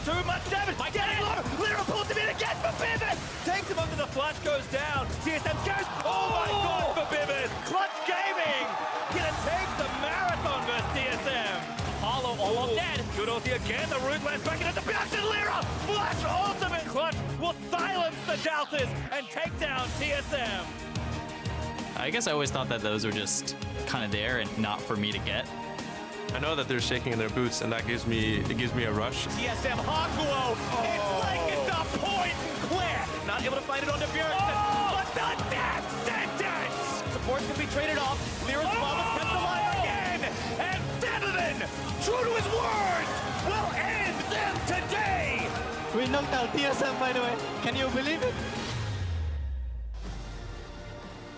too much damage. Getting low. Lyra pulls him in again for Vivid. Takes him under the flash, goes down. TSM goes. Oh my god for Vivid. Clutch Gaming gonna take the marathon versus TSM. Apollo almost dead. Good ulti again. The root lands back into the box. And Lyra flash ultimate. Clutch will silence the doubters and take down TSM. I guess I always thought that those were just kind of there and not for me to get. I know that they're shaking in their boots, and that gives me a rush. TSM Hakuo, it's like it's a point and clear. Not able to find it on the Bjergsen, but the death sentence! Support's gonna be traded off. Lyra's bomb is kept alive again, and Featherman, true to his words, will end them today! We knocked out TSM, by the way. Can you believe it?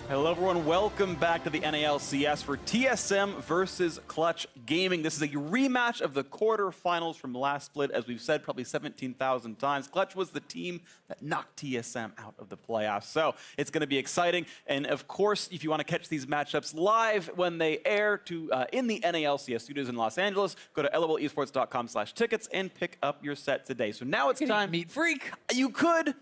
Hello everyone, welcome back to the NALCS for TSM versus Clutch Gaming. This is a rematch of the quarterfinals from last split, as we've said probably 17,000 times. Clutch was the team that knocked TSM out of the playoffs, so it's going to be exciting. And of course, if you want to catch these matchups live when they air in the NALCS studios in Los Angeles, go to lolesports.com/tickets and pick up your set today. So now it's time. Meet Freak. You could.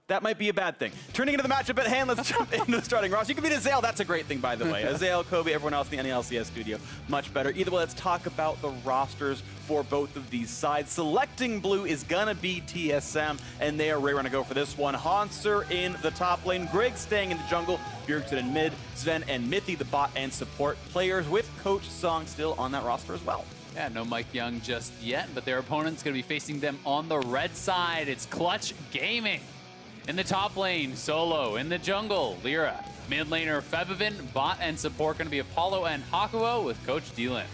That might be a bad thing. Turning into the matchup at hand, let's jump into the starting roster. You can beat Azael, that's a great thing, by the way. Azael, Kobe, everyone else in the NALCS studio, much better. Either way, let's talk about the rosters for both of these sides. Selecting blue is gonna be TSM, and they are ready to go for this one. Hanser in the top lane, Greg staying in the jungle, Bjergsen in mid, Sven and Mithy, the bot and support players, with Coach Song still on that roster as well. Yeah, no Mike Young just yet, but their opponent's gonna be facing them on the red side. It's Clutch Gaming. In the top lane, Solo. In the jungle, Lyra. Mid laner, Febiven. Bot and support going to be Apollo and Hakuo with Coach Dylan.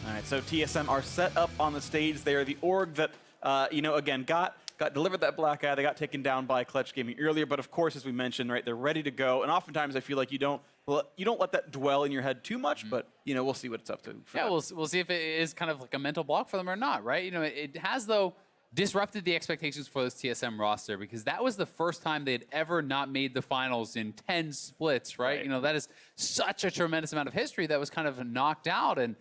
All right, so TSM are set up on the stage. They are the org that, again, got delivered that black eye. They got taken down by Clutch Gaming earlier, but of course, as we mentioned, right, they're ready to go. And oftentimes, I feel like you don't let that dwell in your head too much, but we'll see what it's up to. Yeah, we'll see if it is kind of like a mental block for them or not, right? It has though disrupted the expectations for this TSM roster, because that was the first time they had ever not made the finals in 10 splits, right? That is such a tremendous amount of history that was kind of knocked out, and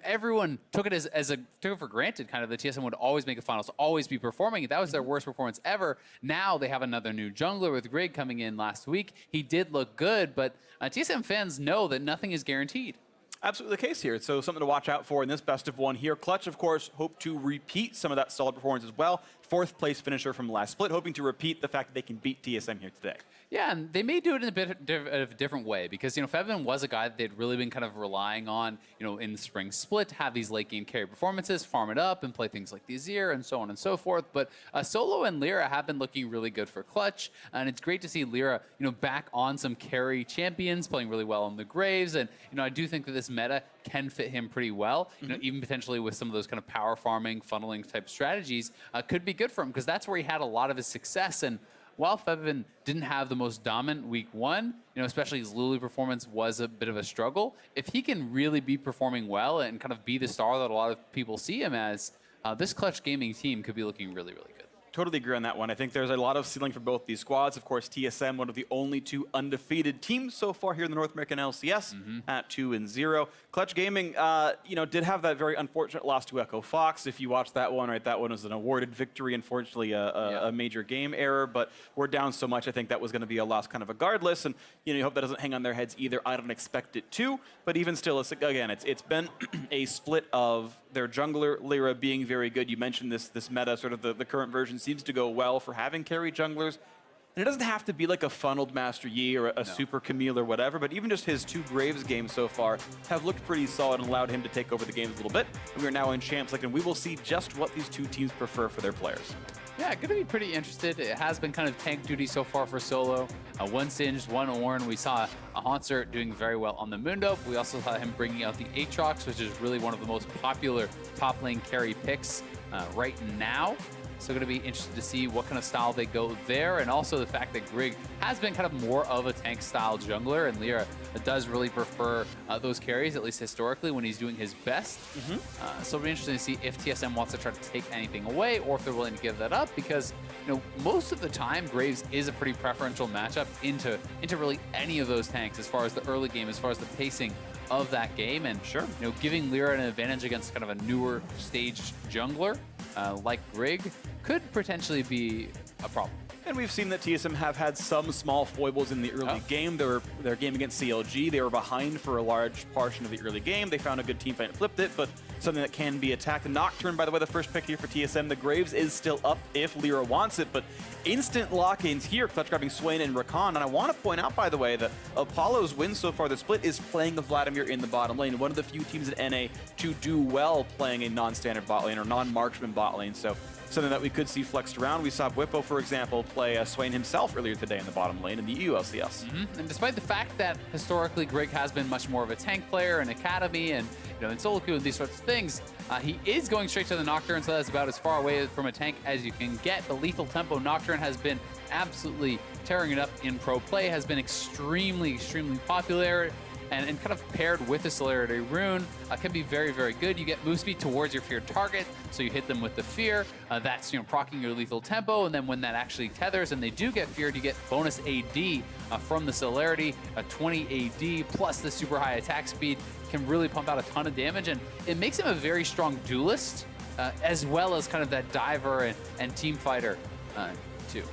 everyone took it took it for granted, kind of, the TSM would always make the finals, always be performing. That was their worst performance ever. Now they have another new jungler with Greg coming in last week. He did look good, but TSM fans know that nothing is guaranteed. Absolutely the case here. So something to watch out for in this best of one here. Clutch, of course, hope to repeat some of that solid performance as well. 4th place finisher from last split, hoping to repeat the fact that they can beat TSM here today. Yeah, and they may do it in a bit of a different way, because Febiven was a guy that they'd really been kind of relying on, in the spring split, to have these late game carry performances, farm it up, and play things like the Azir and so on and so forth. But Solo and Lyra have been looking really good for Clutch, and it's great to see Lyra, back on some carry champions, playing really well on the Graves, and I do think that this meta can fit him pretty well. Even potentially with some of those kind of power farming, funneling type strategies, could be good for him, because that's where he had a lot of his success. And while Febiven didn't have the most dominant week one, especially his Lulu performance was a bit of a struggle, if he can really be performing well and kind of be the star that a lot of people see him as, this Clutch Gaming team could be looking really, really good. Totally agree on that one. I think there's a lot of ceiling for both these squads. Of course, TSM, one of the only 2 undefeated teams so far here in the North American LCS at 2-0. Clutch Gaming, did have that very unfortunate loss to Echo Fox. If you watched that one, right, that one was an awarded victory. Unfortunately, a major game error, but we're down so much. I think that was going to be a loss kind of regardless, and you hope that doesn't hang on their heads either. I don't expect it to, but even still, it's been a split of their jungler Lyra being very good. You mentioned this meta, sort of the current version seems to go well for having carry junglers. And it doesn't have to be like a funneled Master Yi or a super Camille or whatever, but even just his 2 Graves games so far have looked pretty solid and allowed him to take over the games a little bit. And we are now in Champs League, and we will see just what these 2 teams prefer for their players. Yeah, going to be pretty interested. It has been kind of tank duty so far for Solo. 1 Singed, 1 Ornn. We saw a Hanser doing very well on the Mundo. We also saw him bringing out the Aatrox, which is really one of the most popular top lane carry picks right now. So going to be interested to see what kind of style they go there, and also the fact that Greg has been kind of more of a tank style jungler, and Lyra does really prefer those carries, at least historically, when he's doing his best. So it'll be interesting to see if TSM wants to try to take anything away, or if they're willing to give that up, because most of the time Graves is a pretty preferential matchup into really any of those tanks, as far as the early game, as far as the pacing of that game, and giving Lyra an advantage against kind of a newer staged jungler like Grig, could potentially be a problem. And we've seen that TSM have had some small foibles in the early game. Their game against CLG, they were behind for a large portion of the early game. They found a good team fight and flipped it, but something that can be attacked. The Nocturne, by the way, the first pick here for TSM. The Graves is still up if Lyra wants it, but instant lock-ins here, clutch grabbing Swain and Rakan. And I want to point out, by the way, that Apollo's win so far, the split, is playing the Vladimir in the bottom lane. One of the few teams in NA to do well playing a non-standard bot lane or non-marksman bot lane. So something that we could see flexed around. We saw Whippo, for example, play Swain himself earlier today in the bottom lane in the EU LCS. And despite the fact that historically Grig has been much more of a tank player in Academy and in solo queue and these sorts of things, he is going straight to the Nocturne, so that's about as far away from a tank as you can get. The lethal tempo Nocturne has been absolutely tearing it up in pro play, has been extremely popular. And kind of paired with the Celerity Rune can be very, very good. You get move speed towards your feared target, so you hit them with the fear. That's proccing your lethal tempo, and then when that actually tethers and they do get feared, you get bonus AD from the Celerity. 20 AD plus the super high attack speed can really pump out a ton of damage, and it makes him a very strong duelist, as well as kind of that diver and team fighter too.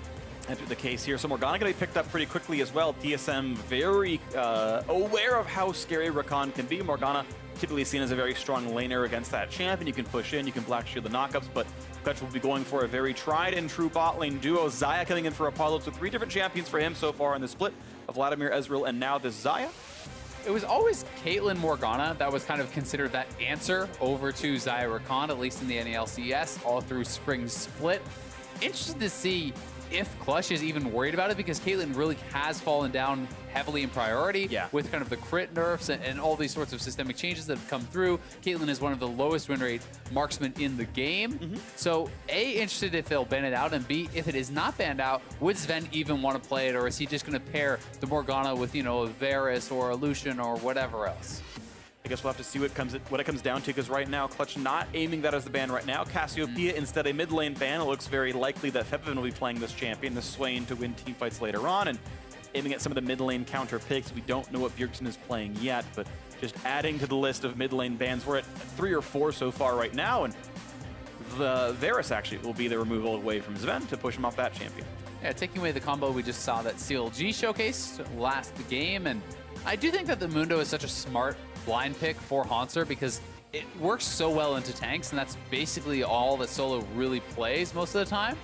Enter the case here. So Morgana going to be picked up pretty quickly as well. TSM very aware of how scary Rakan can be. Morgana typically seen as a very strong laner against that champion. You can push in, you can black shield the knockups, but Clutch will be going for a very tried and true bot lane duo. Xayah coming in for Apollo. So 3 different champions for him so far in the split of Vladimir, Ezreal, and now this Xayah. It was always Caitlyn Morgana that was kind of considered that answer over to Xayah Rakan, at least in the NALCS, all through Spring Split. Interested to see if Clutch is even worried about it, because Caitlyn really has fallen down heavily in priority with kind of the crit nerfs and all these sorts of systemic changes that have come through. Caitlyn is one of the lowest win rate marksmen in the game. So A, interested if they'll ban it out, and B, if it is not banned out, would Sven even want to play it, or is he just going to pair the Morgana with, a Varus or a Lucian or whatever else? I guess we'll have to see what it comes down to, because right now, Clutch not aiming that as the ban right now. Cassiopeia instead a mid lane ban. It looks very likely that Fevin will be playing this champion, this Swain, to win team fights later on, and aiming at some of the mid lane counter picks. We don't know what Bjergsen is playing yet, but just adding to the list of mid lane bans. We're at 3 or 4 so far right now, and the Varus actually will be the removal away from Sven to push him off that champion. Yeah, taking away the combo we just saw that CLG showcased last game, and I do think that the Mundo is such a smart blind pick for Hanser, because it works so well into tanks, and that's basically all that Solo really plays most of the time.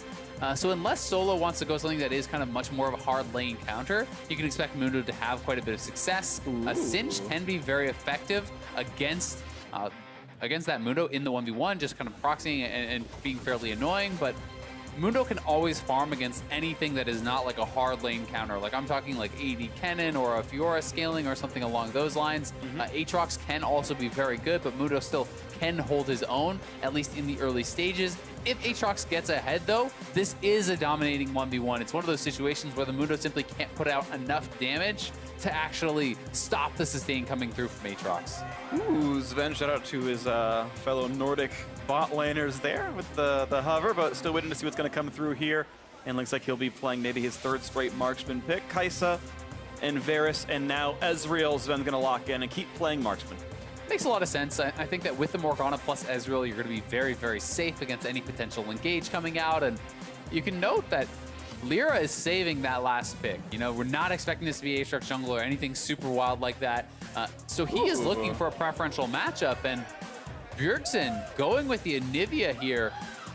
So unless Solo wants to go something that is kind of much more of a hard lane counter, you can expect Mundo to have quite a bit of success. Cinch can be very effective against that Mundo in the 1v1, just kind of proxying and being fairly annoying, but Mundo can always farm against anything that is not like a hard lane counter. Like I'm talking like AD Kennen or a Fiora scaling or something along those lines. Aatrox can also be very good, but Mundo still can hold his own, at least in the early stages. If Aatrox gets ahead though, this is a dominating 1v1. It's one of those situations where the Mundo simply can't put out enough damage to actually stop the sustain coming through from Aatrox. Ooh, Sven, shout out to his fellow Nordic bot laners there with the hover, but still waiting to see what's going to come through here. And looks like he'll be playing maybe his 3rd straight marksman pick. Kai'Sa and Varus, and now Ezreal. Sven's going to lock in and keep playing marksman. Makes a lot of sense. I think that with the Morgana plus Ezreal, you're going to be very, very safe against any potential engage coming out. And you can note that Lyra is saving that last pick. We're not expecting this to be Aatrox jungle or anything super wild like that. So he is looking for a preferential matchup, and Bjergsen going with the Anivia here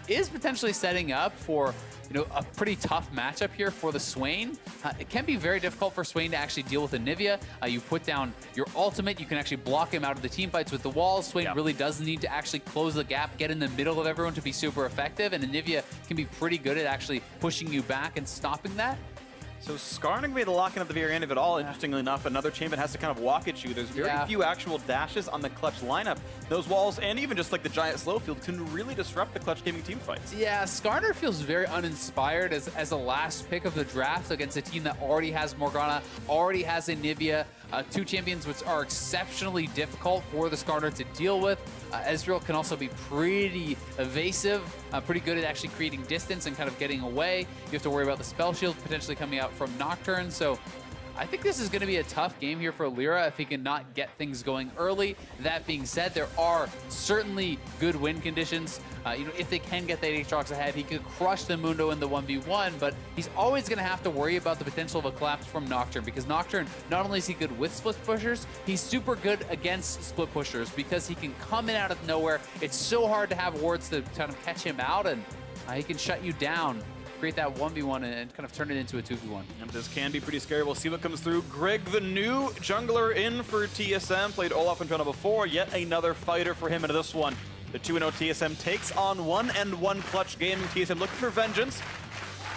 is potentially setting up for a pretty tough matchup here for the Swain. It can be very difficult for Swain to actually deal with Anivia. You put down your ultimate, you can actually block him out of the team fights with the walls. Swain really does need to actually close the gap, get in the middle of everyone to be super effective, and Anivia can be pretty good at actually pushing you back and stopping that. So Skarning made the lock-in at the very end of it all. Interestingly enough, another champion has to kind of walk at you. There's very few actual dashes on the Clutch lineup. Those walls, and even just like the giant slow field, can really disrupt the Clutch Gaming team fights. Yeah, Skarner feels very uninspired as a last pick of the draft against a team that already has Morgana, already has Anivia, 2 champions which are exceptionally difficult for the Skarner to deal with. Ezreal can also be pretty evasive, pretty good at actually creating distance and kind of getting away. You have to worry about the spell shield potentially coming out from Nocturne. So I think this is going to be a tough game here for Lyra if he can not get things going early. That being said, there are certainly good win conditions. If they can get that Aatrox ahead, he could crush the Mundo in the 1v1, but he's always going to have to worry about the potential of a collapse from Nocturne, because Nocturne, not only is he good with split pushers, he's super good against split pushers because he can come in out of nowhere. It's so hard to have wards to kind of catch him out, and he can shut you down, create that 1v1 and kind of turn it into a 2v1. And this can be pretty scary. We'll see what comes through. Grig, the new jungler in for TSM, played Olaf and Trundle before. Yet another fighter for him into this one. The 2-0 TSM takes on 1-1 Clutch Gaming. TSM looking for vengeance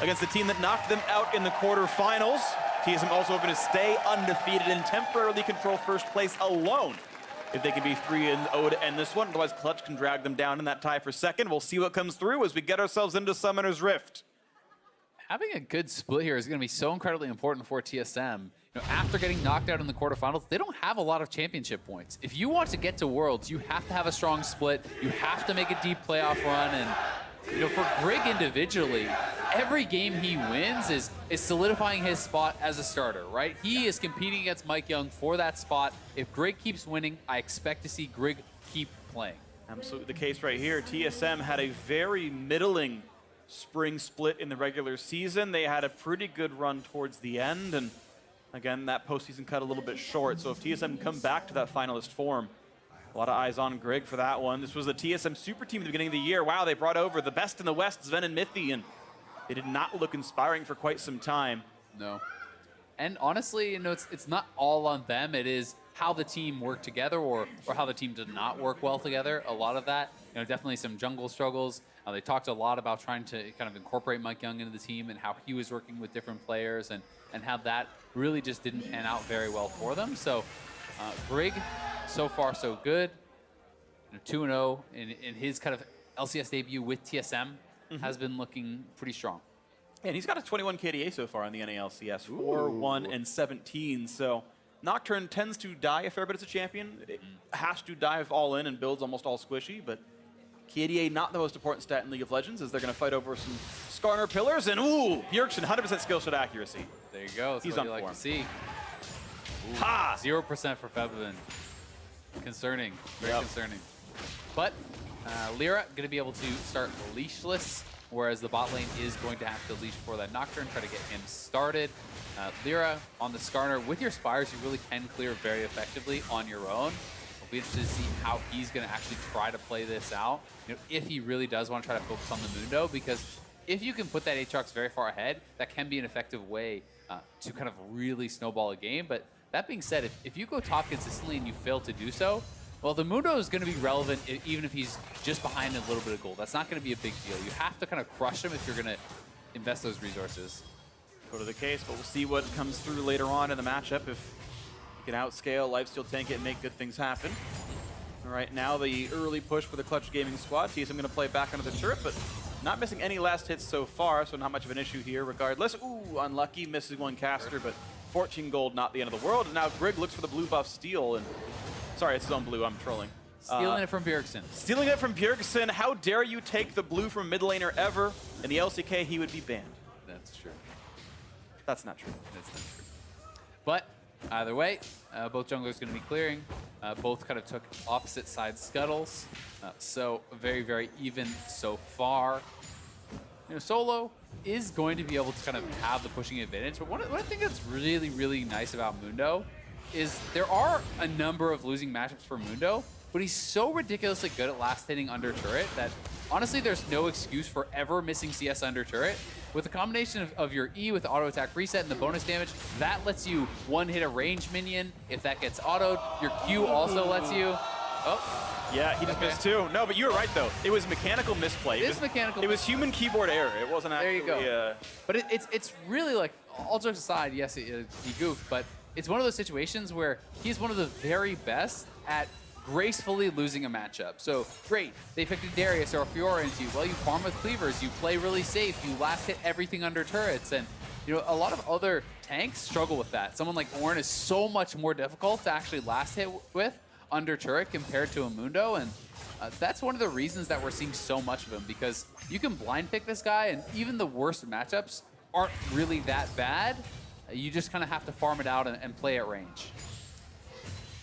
against the team that knocked them out in the quarterfinals. TSM also hoping to stay undefeated and temporarily control first place alone if they can be 3-0 to end this one. Otherwise, Clutch can drag them down in that tie for second. We'll see what comes through as we get ourselves into Summoner's Rift. Having a good split here is going to be so incredibly important for TSM. After getting knocked out in the quarterfinals, they don't have a lot of championship points. If you want to get to Worlds, you have to have a strong split. You have to make a deep playoff run. And for Grig individually, every game he wins is solidifying his spot as a starter, right? He is competing against Mike Young for that spot. If Grig keeps winning, I expect to see Grig keep playing. Absolutely the case right here. TSM had a very middling spring split in the regular season. They had a pretty good run towards the end, and again, that postseason cut a little bit short. So if TSM can come back to that finalist form, a lot of eyes on Grig for that one. This was the TSM super team at the beginning of the year. Wow, they brought over the best in the West, Sven and Mithy, and they did not look inspiring for quite some time. No. And honestly, it's not all on them. It is how the team worked together or how the team did not work well together. A lot of that, definitely some jungle struggles. They talked a lot about trying to kind of incorporate Mike Young into the team and how he was working with different players and how that really just didn't pan out very well for them. So Grig, so far so good. 2-0 in his kind of LCS debut with TSM has been looking pretty strong. And he's got a 21 KDA so far on the NALCS, 4-1 and 17. So Nocturne tends to die a fair bit as a champion. It has to dive all in and builds almost all squishy, but KDA not the most important stat in League of Legends as they're going to fight over some Skarner pillars. And ooh, Bjergsen, 100% skill shot accuracy. There you go. That's He's what on you like form. to see. Ooh, Ha! 0% for Febiven. Concerning. Very concerning. But Lyra going to be able to start leashless, whereas the bot lane is going to have to leash for that Nocturne, try to get him started. Lyra on the Skarner, with your Spires, you really can clear very effectively on your own. We'll be interested to see how he's going to actually try to play this out, if he really does want to try to focus on the Mundo, because if you can put that Aatrox very far ahead, that can be an effective way to kind of really snowball a game. But that being said, if you go top consistently and you fail to do so, well, the Mundo is going to be relevant even if he's just behind a little bit of gold. That's not going to be a big deal. You have to kind of crush him if you're going to invest those resources. Go to the case, but we'll see what comes through later on in the matchup. If you can outscale, lifesteal tank it, and make good things happen. Right now, the early push for the Clutch Gaming squad. TSM going to play back under the turret, but not missing any last hits so far, so not much of an issue here regardless. Ooh, unlucky, misses one caster, but 14 gold, not the end of the world. And now Grig looks for the blue buff steal, and sorry, it's his own blue, I'm trolling. Stealing it from Bjergsen. Stealing it from Bjergsen. How dare you take the blue from mid laner ever? In the LCK, he would be banned. That's true. That's not true. That's not true. But either way, both junglers going to be clearing. Both kind of took opposite side scuttles. So very, very even so far. Solo is going to be able to kind of have the pushing advantage. But one thing that's really, really nice about Mundo is there are a number of losing matchups for Mundo, but he's so ridiculously good at last hitting under turret that honestly there's no excuse for ever missing CS under turret. With the combination of your E with the auto attack reset and the bonus damage, that lets you one hit a range minion. If that gets autoed, your Q also lets you. Oh. Yeah, he just missed two. No, but you were right though. It was mechanical misplay. It is mechanical. It was human keyboard error. It wasn't actually. There you go. But it's really like, all jokes aside, yes, he goofed, but it's one of those situations where he's one of the very best at gracefully losing a matchup. So great, they picked a Darius or a Fiora into you. Well, you farm with cleavers, you play really safe, you last hit everything under turrets, and a lot of other tanks struggle with that. Someone like Ornn is so much more difficult to actually last hit with under turret compared to a Mundo, and that's one of the reasons that we're seeing so much of him, because you can blind pick this guy, and even the worst matchups aren't really that bad. you just kind of have to farm it out and play at range.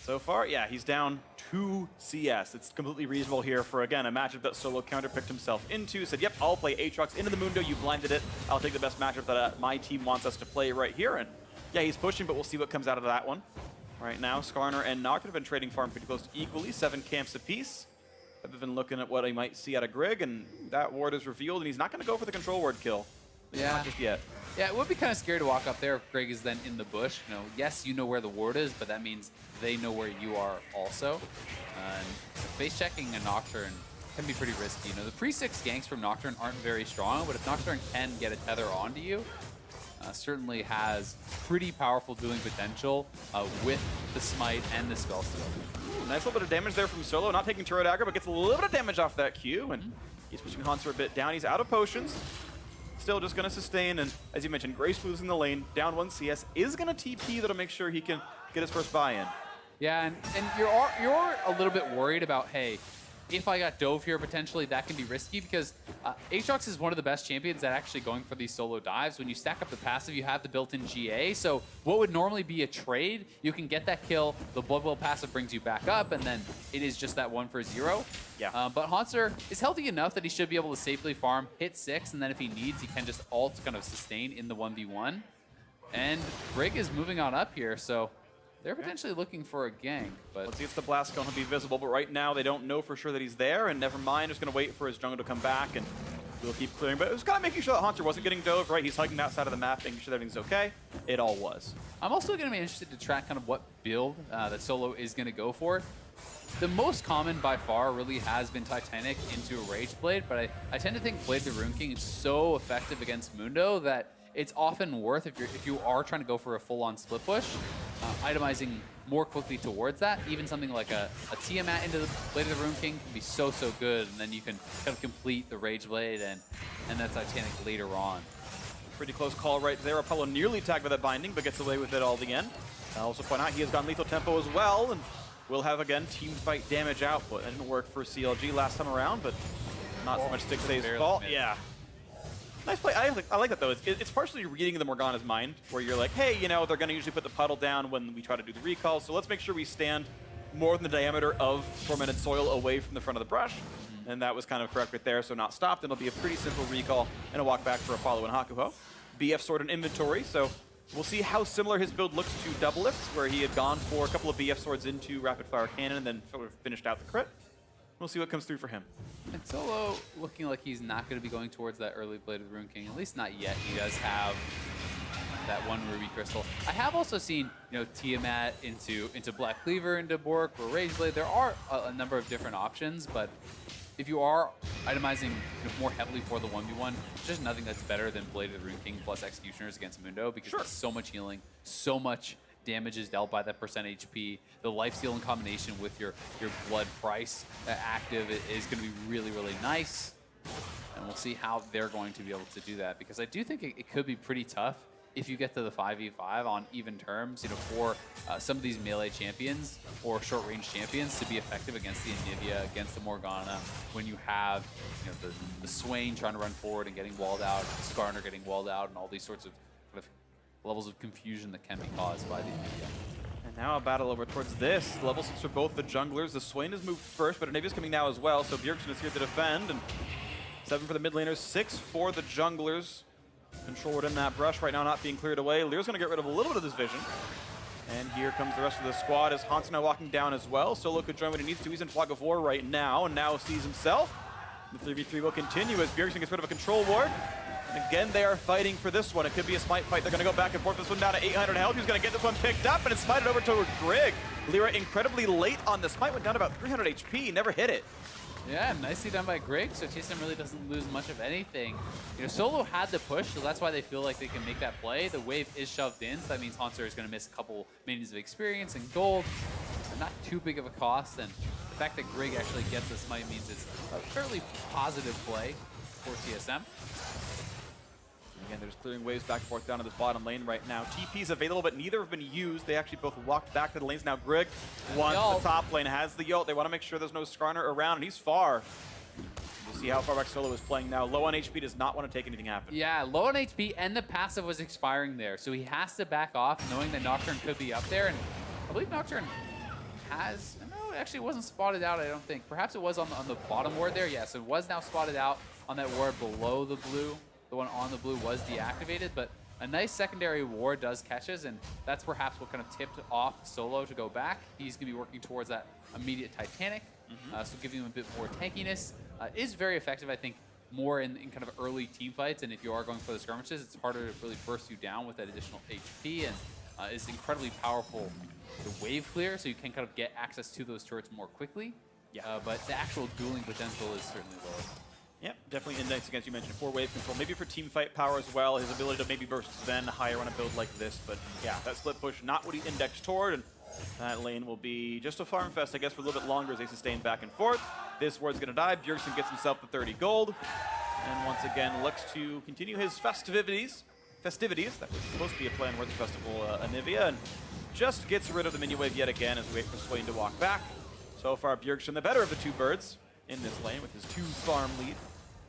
So far, yeah, he's down 2 CS. It's completely reasonable here for, again, a matchup that Solo counterpicked himself into. Said, yep, I'll play Aatrox into the Mundo. You blinded it. I'll take the best matchup that my team wants us to play right here. And yeah, he's pushing, but we'll see what comes out of that one. Right now, Skarner and Nocturne have been trading farm pretty close to equally, 7 camps apiece. I've been looking at what I might see out of Grig, and that ward is revealed, and he's not going to go for the control ward kill. Yeah. Not just yet. Yeah, it would be kind of scary to walk up there if Greg is then in the bush. You know, yes, you know where the ward is, but that means they know where you are also. And face checking a Nocturne can be pretty risky. You know, the pre-6 ganks from Nocturne aren't very strong, but if Nocturne can get a tether onto you, certainly has pretty powerful dueling potential with the smite and the spell steal. Nice little bit of damage there from Solo, not taking turret aggro, but gets a little bit of damage off that Q, and he's pushing Hanser a bit down. He's out of potions. Still just going to sustain, and as you mentioned, Grace losing the lane, down 1 CS, is going to TP that'll make sure he can get his first buy-in. Yeah, and you're a little bit worried about, hey, if I got Dove here, potentially that can be risky because Aatrox is one of the best champions at actually going for these solo dives. When you stack up the passive, you have the built-in GA. So what would normally be a trade, you can get that kill, the Blood Boil passive brings you back up, and then it is just that 1 for 0. Yeah. But Hanser is healthy enough that he should be able to safely farm, hit 6, and then if he needs, he can just ult kind of sustain in the 1v1. And Brig is moving on up here, so they're potentially looking for a gank, but once he gets the blast cone, he'll be visible, but right now they don't know for sure that he's there, and never mind, just going to wait for his jungle to come back, and we'll keep clearing. But it was kind of making sure that Hanser wasn't getting dove, right? He's hugging that side of the map, making sure that everything's okay. It all was. I'm also going to be interested to track kind of what build that Solo is going to go for. The most common by far really has been Titanic into a Rage Blade, but I tend to think Blade the Rune King is so effective against Mundo that it's often worth, if you are trying to go for a full-on split push, itemizing more quickly towards that. Even something like a Tiamat into the Blade of the Rune King can be so good, and then you can kind of complete the Rage Blade and that Titanic later on. Pretty close call right there. Apollo nearly tagged by that binding, but gets away with it all the end. I'll also point out he has gone lethal tempo as well, and will have, again, team fight damage output. That didn't work for CLG last time around, but not so much Stick Save's fault. Yeah. Nice play. I like that, though. It's partially reading the Morgana's mind, where you're like, hey, you know, they're going to usually put the puddle down when we try to do the recall, so let's make sure we stand more than the diameter of Tormented Soil away from the front of the brush. And that was kind of correct right there, so not stopped. It'll be a pretty simple recall and a walk back for Apollo and Hakuho. BF sword and inventory, so we'll see how similar his build looks to Double Lifts, where he had gone for a couple of BF swords into Rapid Fire Cannon and then sort of finished out the crit. We'll see what comes through for him. And Solo looking like he's not going to be going towards that early Blade of the Rune King, at least not yet. He does have that 1 Ruby Crystal. I have also seen, you know, Tiamat into Black Cleaver, into Bork, or Rage Blade. There are a number of different options, but if you are itemizing, you know, more heavily for the 1v1, there's just nothing that's better than Blade of the Rune King plus Executioners against Mundo, because it's so much healing, so much damage is dealt by that percent HP. The life steal in combination with your blood price active is going to be really nice. And we'll see how they're going to be able to do that, because I do think it could be pretty tough if you get to the 5v5 on even terms, you know, for some of these melee champions or short-range champions to be effective against the Anivia, against the Morgana, when you have, you know, the Swain trying to run forward and getting walled out, the Skarner getting walled out, and all these sorts of kind of levels of confusion that can be caused by the Anivia. And now a battle over towards this. Level 6 for both the junglers. The Swain has moved first, but Anivia's coming now as well, so Bjergsen is here to defend. And 7 for the mid laners, 6 for the junglers. Control ward in that brush right now, not being cleared away. Lear's going to get rid of a little bit of this vision. And here comes the rest of the squad as Hansen now walking down as well. Solo could join when he needs to. He's in Flag of War right now, and now sees himself. The 3v3 will continue as Bjergsen gets rid of a control ward. And again, they are fighting for this one. It could be a smite fight. They're going to go back and forth. This one down to 800 health. He's going to get this one picked up, and it's smited over to Grig. Lyra incredibly late on the smite, went down to about 300 HP, never hit it. Yeah, nicely done by Grig, so TSM really doesn't lose much of anything. You know, Solo had the push, so that's why they feel like they can make that play. The wave is shoved in, so that means Hanser is going to miss a couple minutes of experience and gold. Not too big of a cost, and the fact that Grig actually gets the smite means it's a fairly positive play for TSM. Again, they're just clearing waves back and forth down to this bottom lane right now. TP's available, but neither have been used. They actually both walked back to the lanes. Now Grig wants the top lane, has the ult. They want to make sure there's no Skarner around, and he's far. You see how far back Solo is playing now. Low on HP, does not want to take anything happen. Yeah, low on HP, and the passive was expiring there. So he has to back off, knowing that Nocturne could be up there. And I believe Nocturne has... No, it actually wasn't spotted out, I don't think. Perhaps it was on the bottom ward there. Yes, it was now spotted out on that ward below the blue. The one on the blue was deactivated, but a nice secondary ward does catches, and that's perhaps what kind of tipped off Solo to go back. He's going to be working towards that immediate Titanic, so giving him a bit more tankiness. Is very effective, I think, more in kind of early team fights, and if you are going for the skirmishes, it's harder to really burst you down with that additional HP, and is incredibly powerful the wave clear, so you can kind of get access to those turrets more quickly. Yeah. But the actual dueling potential is certainly lower. Yep, definitely index against, you mentioned, 4 wave control. Maybe for team fight power as well, his ability to maybe burst Sven higher on a build like this. But yeah, that split push, not what he indexed toward, and that lane will be just a farm fest, I guess, for a little bit longer as they sustain back and forth. This ward's going to die. Bjergsen gets himself the 30 gold, and once again looks to continue his festivities. That was supposed to be a play on Worthy Festival, Anivia, and just gets rid of the minion wave yet again as we wait for Swain to walk back. So far, Bjergsen, the better of the two birds in this lane with his 2 farm lead.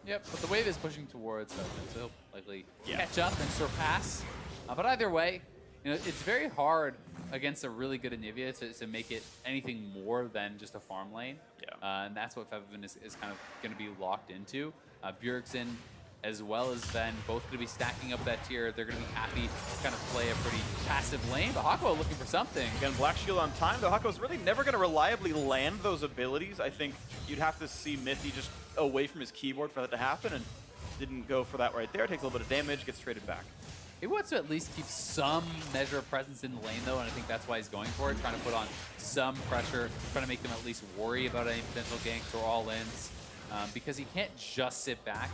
Yep, but the wave is pushing towards Featherman, so he'll likely catch up and surpass. But either way, you know, it's very hard against a really good Anivia to make it anything more than just a farm lane. Yeah. And that's what Featherman is kind of going to be locked into. Bjergsen, as well as Sven, both going to be stacking up that tier. They're going to be happy to kind of play a pretty passive lane, but Hako looking for something. Again, Black Shield on time, though Hako's really never going to reliably land those abilities. I think you'd have to see Mithy just away from his keyboard for that to happen, and didn't go for that right there. Takes a little bit of damage, gets traded back. He wants to at least keep some measure of presence in the lane, though, and I think that's why he's going for it, trying to put on some pressure, trying to make them at least worry about any potential ganks or all-ins, because he can't just sit back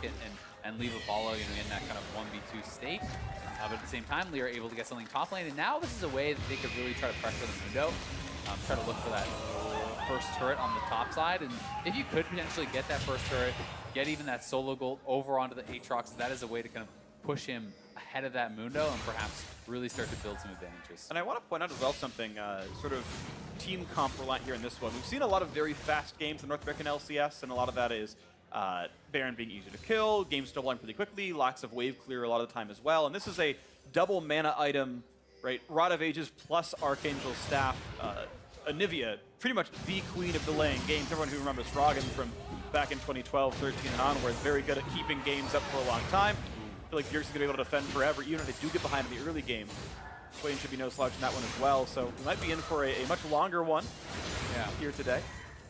and leave Apollo, you know, in that kind of 1v2 state. But at the same time, Lee are able to get something top lane, and now this is a way that they could really try to pressure the Mundo, try to look for that first turret on the top side, and if you could potentially get that first turret, get even that solo gold over onto the Aatrox, that is a way to kind of push him ahead of that Mundo and perhaps really start to build some advantages. And I want to point out as well something, sort of team comp reliant here in this one. We've seen a lot of very fast games in North American LCS, and a lot of that is Baron being easy to kill, games still line pretty quickly, lots of wave clear a lot of the time as well. And this is a double mana item, right? Rod of Ages plus Archangel Staff. Anivia, pretty much the queen of delaying games. Everyone who remembers Froggen from back in 2012, 13 and onwards, very good at keeping games up for a long time. I feel like Bjergsen's going to be able to defend forever, even if they do get behind in the early game. Swain should be no slouch in that one as well, so we might be in for a much longer one here today.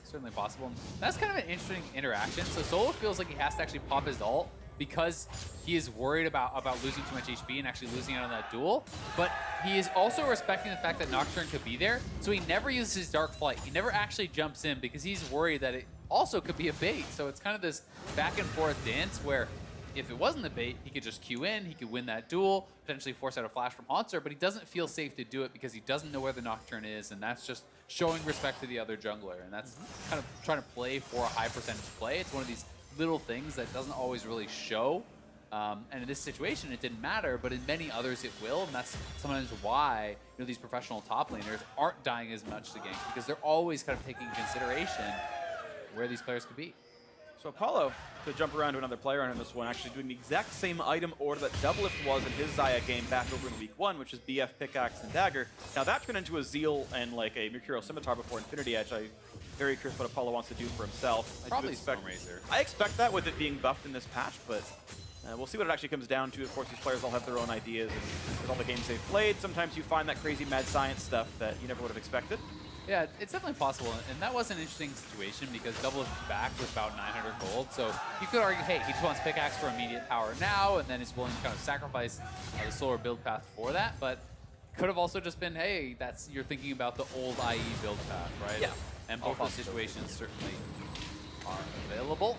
Certainly possible. That's kind of an interesting interaction. So Solo feels like he has to actually pop his ult because he is worried about losing too much HP and actually losing out on that duel. But he is also respecting the fact that Nocturne could be there, so he never uses his Dark Flight. He never actually jumps in because he's worried that it also could be a bait. So it's kind of this back and forth dance where if it wasn't the bait, he could just queue in, he could win that duel, potentially force out a flash from Hauntzer, but he doesn't feel safe to do it because he doesn't know where the Nocturne is, and that's just showing respect to the other jungler, and that's kind of trying to play for a high percentage play. It's one of these little things that doesn't always really show, and in this situation it didn't matter, but in many others it will, and that's sometimes why, you know, these professional top laners aren't dying as much to gank, because they're always kind of taking into consideration where these players could be. So Apollo, to jump around to another player on this one, actually doing the exact same item order that Doublelift was in his Xayah game back over in week 1, which is BF, Pickaxe, and Dagger. Now that turned into a Zeal and like a Mercurial Scimitar before Infinity Edge. I'm very curious what Apollo wants to do for himself. Probably Stormrazor. I expect that with it being buffed in this patch, but we'll see what it actually comes down to. Of course, these players all have their own ideas, and with all the games they've played, sometimes you find that crazy mad science stuff that you never would have expected. Yeah, it's definitely possible, and that was an interesting situation because Doublelift's back with about 900 gold, so you could argue, hey, he just wants Pickaxe for immediate power now, and then is willing to kind of sacrifice the slower build path for that, but could have also just been, hey, you're thinking about the old IE build path, right? Yeah. And both those situations certainly are available.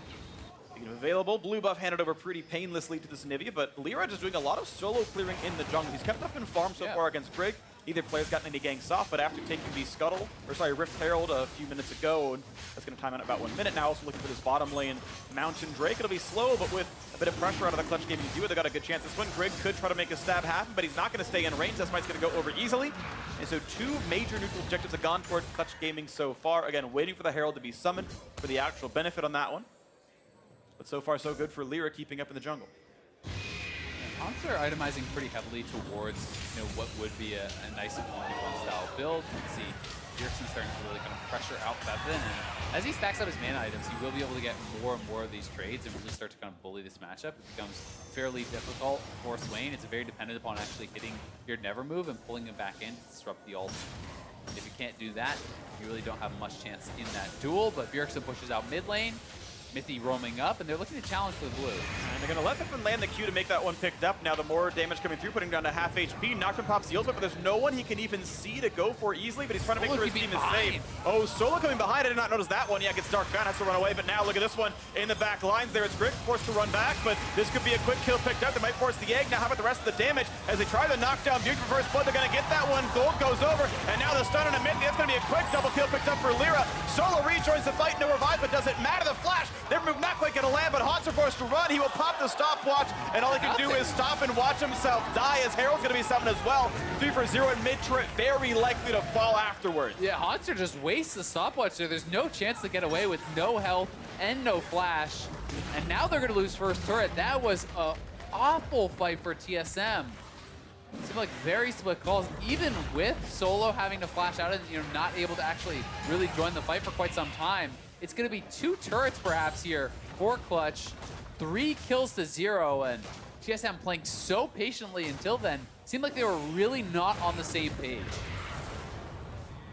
Speaking of available, blue buff handed over pretty painlessly to this Anivia, but Liraj is doing a lot of solo clearing in the jungle. He's kept up in farm so far against Greg. Neither player's gotten any ganks off, but after taking the Rift Herald a few minutes ago, and that's going to time out about 1 minute now, also looking for this bottom lane Mountain Drake. It'll be slow, but with a bit of pressure out of the Clutch Gaming duo, they got a good chance. This one, Greg could try to make a stab happen, but he's not going to stay in range. That's why he's going to go over easily. And so 2 major neutral objectives have gone toward Clutch Gaming so far. Again, waiting for the Herald to be summoned for the actual benefit on that one. But so far, so good for Lyra, keeping up in the jungle. Hunts are itemizing pretty heavily towards what would be a nice 1v1 style build. You can see Bjergsen starting to really kind of pressure out Bevan, and as he stacks out his mana items, he will be able to get more and more of these trades and really start to kind of bully this matchup. It becomes fairly difficult for Swain. It's very dependent upon actually hitting your never move and pulling him back in to disrupt the ult. If you can't do that, you really don't have much chance in that duel, but Bjergsen pushes out mid lane. Mithy roaming up, and they're looking to challenge for the blue. And they're going to let them land the Q to make that one picked up. Now the more damage coming through, putting down to half HP. Nocturne pops the ultimate, but there's no one he can even see to go for easily, but he's trying to make sure his team is safe. Oh, Solo coming behind. I did not notice that one. Yeah, gets Dark Fan, has to run away, but now look at this one in the back lines. There is Greg forced to run back, but this could be a quick kill picked up. They might force the egg. Now how about the rest of the damage? As they try to knock down Bjergsen for first blood, they're going to get that one. Gold goes over, and now the stun on a mid. That's going to be a quick double kill picked up for Lyra. Solo rejoins the fight, no revive, but doesn't matter. The flash, their move not quite going to land, but Hans are forced to run. He will pop the stopwatch, and all he can do is stop and watch himself die, as Herald's going to be summoned as well. 3 for 0 in mid turret, very likely to fall afterwards. Yeah, Hanser just wastes the stopwatch there. There's no chance to get away with no health and no flash. And now they're going to lose first turret. That was an awful fight for TSM. It seemed like very split calls, even with Solo having to flash out and not able to actually really join the fight for quite some time. It's going to be 2 turrets perhaps here for Clutch, 3 kills to 0, and TSM playing so patiently until then. Seemed like they were really not on the same page.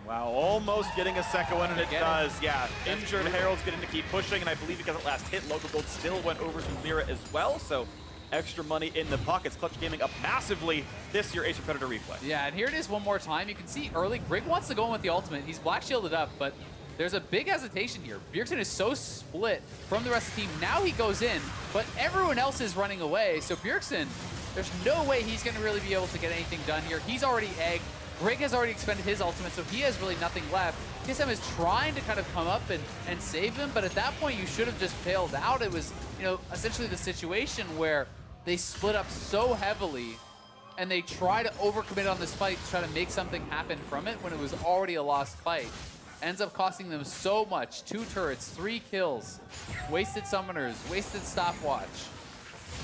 Wow, almost getting a second one, and it does. Yeah, injured Herald's getting to keep pushing, and I believe because it last hit, local gold still went over to Lyra as well, so extra money in the pockets. Clutch Gaming up massively this year, Ace of Predator replay. Yeah, and here it is one more time. You can see early, Grig wants to go in with the ultimate. He's black shielded up, but there's a big hesitation here. Bjergsen is so split from the rest of the team. Now he goes in, but everyone else is running away. So Bjergsen, there's no way he's going to really be able to get anything done here. He's already egged. Grig has already expended his ultimate, so he has really nothing left. TSM is trying to kind of come up and save him, but at that point, you should have just bailed out. It was, essentially the situation where they split up so heavily, and they try to overcommit on this fight to try to make something happen from it when it was already a lost fight. Ends up costing them so much. 2 turrets, 3 kills, wasted summoners, wasted stopwatch.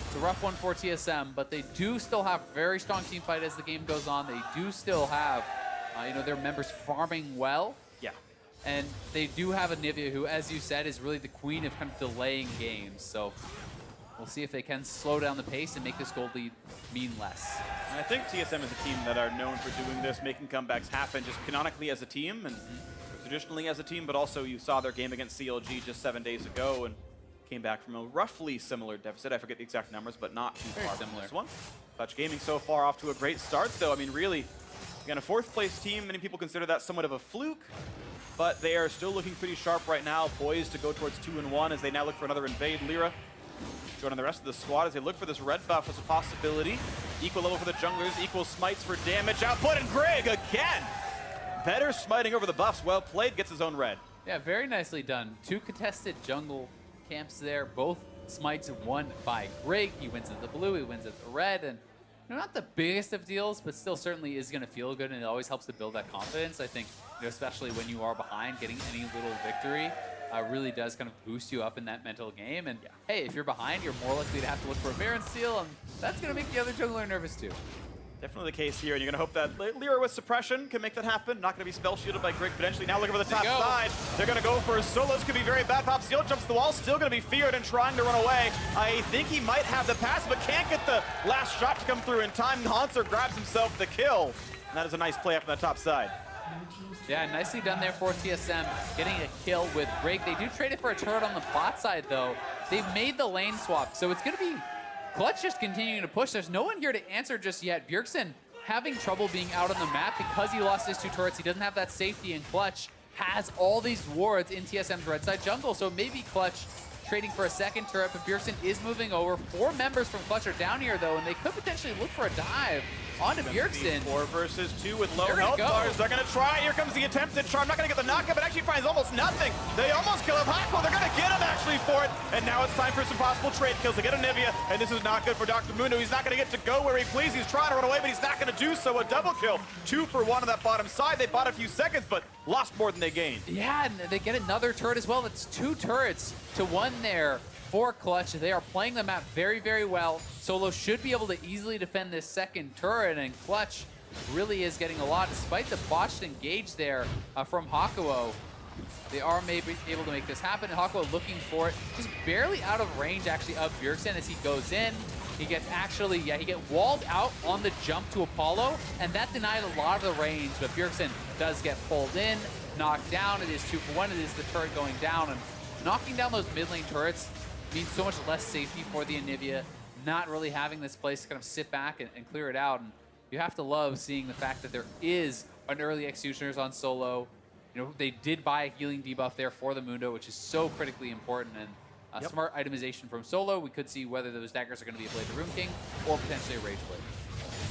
It's a rough one for TSM, but they do still have very strong team fight as the game goes on. They do still have, their members farming well. Yeah. And they do have a Nivea who, as you said, is really the queen of kind of delaying games. So we'll see if they can slow down the pace and make this gold lead mean less. And I think TSM is a team that are known for doing this, making comebacks happen just canonically as a team and traditionally as a team, but also you saw their game against CLG just 7 days ago and came back from a roughly similar deficit. I forget the exact numbers, but not too far from this one. Clutch Gaming so far off to a great start, though. I mean, really, again, a 4th place team. Many people consider that somewhat of a fluke, but they are still looking pretty sharp right now, poised to go towards 2-1 as they now look for another invade. Lyra joining the rest of the squad as they look for this red buff as a possibility. Equal level for the junglers, equal smites for damage output, and Greg again! Better smiting over the buffs. Well played, gets his own red. Yeah, very nicely done. 2 contested jungle camps there. Both smites won by Greg. He wins at the blue, he wins at the red, and not the biggest of deals, but still certainly is going to feel good, and it always helps to build that confidence. I think, especially when you are behind, getting any little victory really does kind of boost you up in that mental game. And hey, if you're behind, you're more likely to have to look for a Baron steal, and that's going to make the other jungler nervous too. Definitely the case here, and you're going to hope that Lyra with suppression can make that happen. Not going to be spell shielded by Greg potentially. Now looking for the top side. They're going to go for Solos. Could be very bad. Pop Seal jumps the wall. Still going to be feared and trying to run away. I think he might have the pass, but can't get the last shot to come through in time. Hanser grabs himself the kill. And that is a nice play up on the top side. Yeah, nicely done there for TSM, getting a kill with Greg. They do trade it for a turret on the bot side, though. They've made the lane swap, so it's going to be Clutch just continuing to push. There's no one here to answer just yet. Bjergsen having trouble being out on the map because he lost his 2 turrets. He doesn't have that safety, and Clutch has all these wards in TSM's red side jungle. So maybe Clutch trading for a second turret, but Bjergsen is moving over. 4 members from Clutch are down here, though, and they could potentially look for a dive onto Bjergsen. 4 versus 2 with low health bars. They're going to try. Here comes the attempted charm. Not going to get the knockup, but actually finds almost nothing. They almost kill him. Hako, they're going to get him actually for it. And now it's time for some possible trade kills. They get a Nivea, and this is not good for Dr. Mundo. He's not going to get to go where he pleases. He's trying to run away, but he's not going to do so. A double kill. 2 for 1 on that bottom side. They bought a few seconds, but lost more than they gained. Yeah, and they get another turret as well. That's 2 turrets to 1 there for Clutch. They are playing the map very, very well. Solo should be able to easily defend this second turret, and Clutch really is getting a lot, despite the botched engage there from Hakuo. They are maybe able to make this happen. Hakuo looking for it, just barely out of range actually of Bjergsen as he goes in. He gets actually, he gets walled out on the jump to Apollo, and that denied a lot of the range, but Bjergsen does get pulled in, knocked down. It is 2 for 1. It is the turret going down, and knocking down those mid lane turrets means so much less safety for the Anivia, not really having this place to kind of sit back and clear it out. And you have to love seeing the fact that there is an early Executioners on Solo. You know, they did buy a healing debuff there for the Mundo, which is so critically important, and smart itemization from Solo. We could see whether those daggers are going to be a Blade of Rune King or potentially a Rage Blade.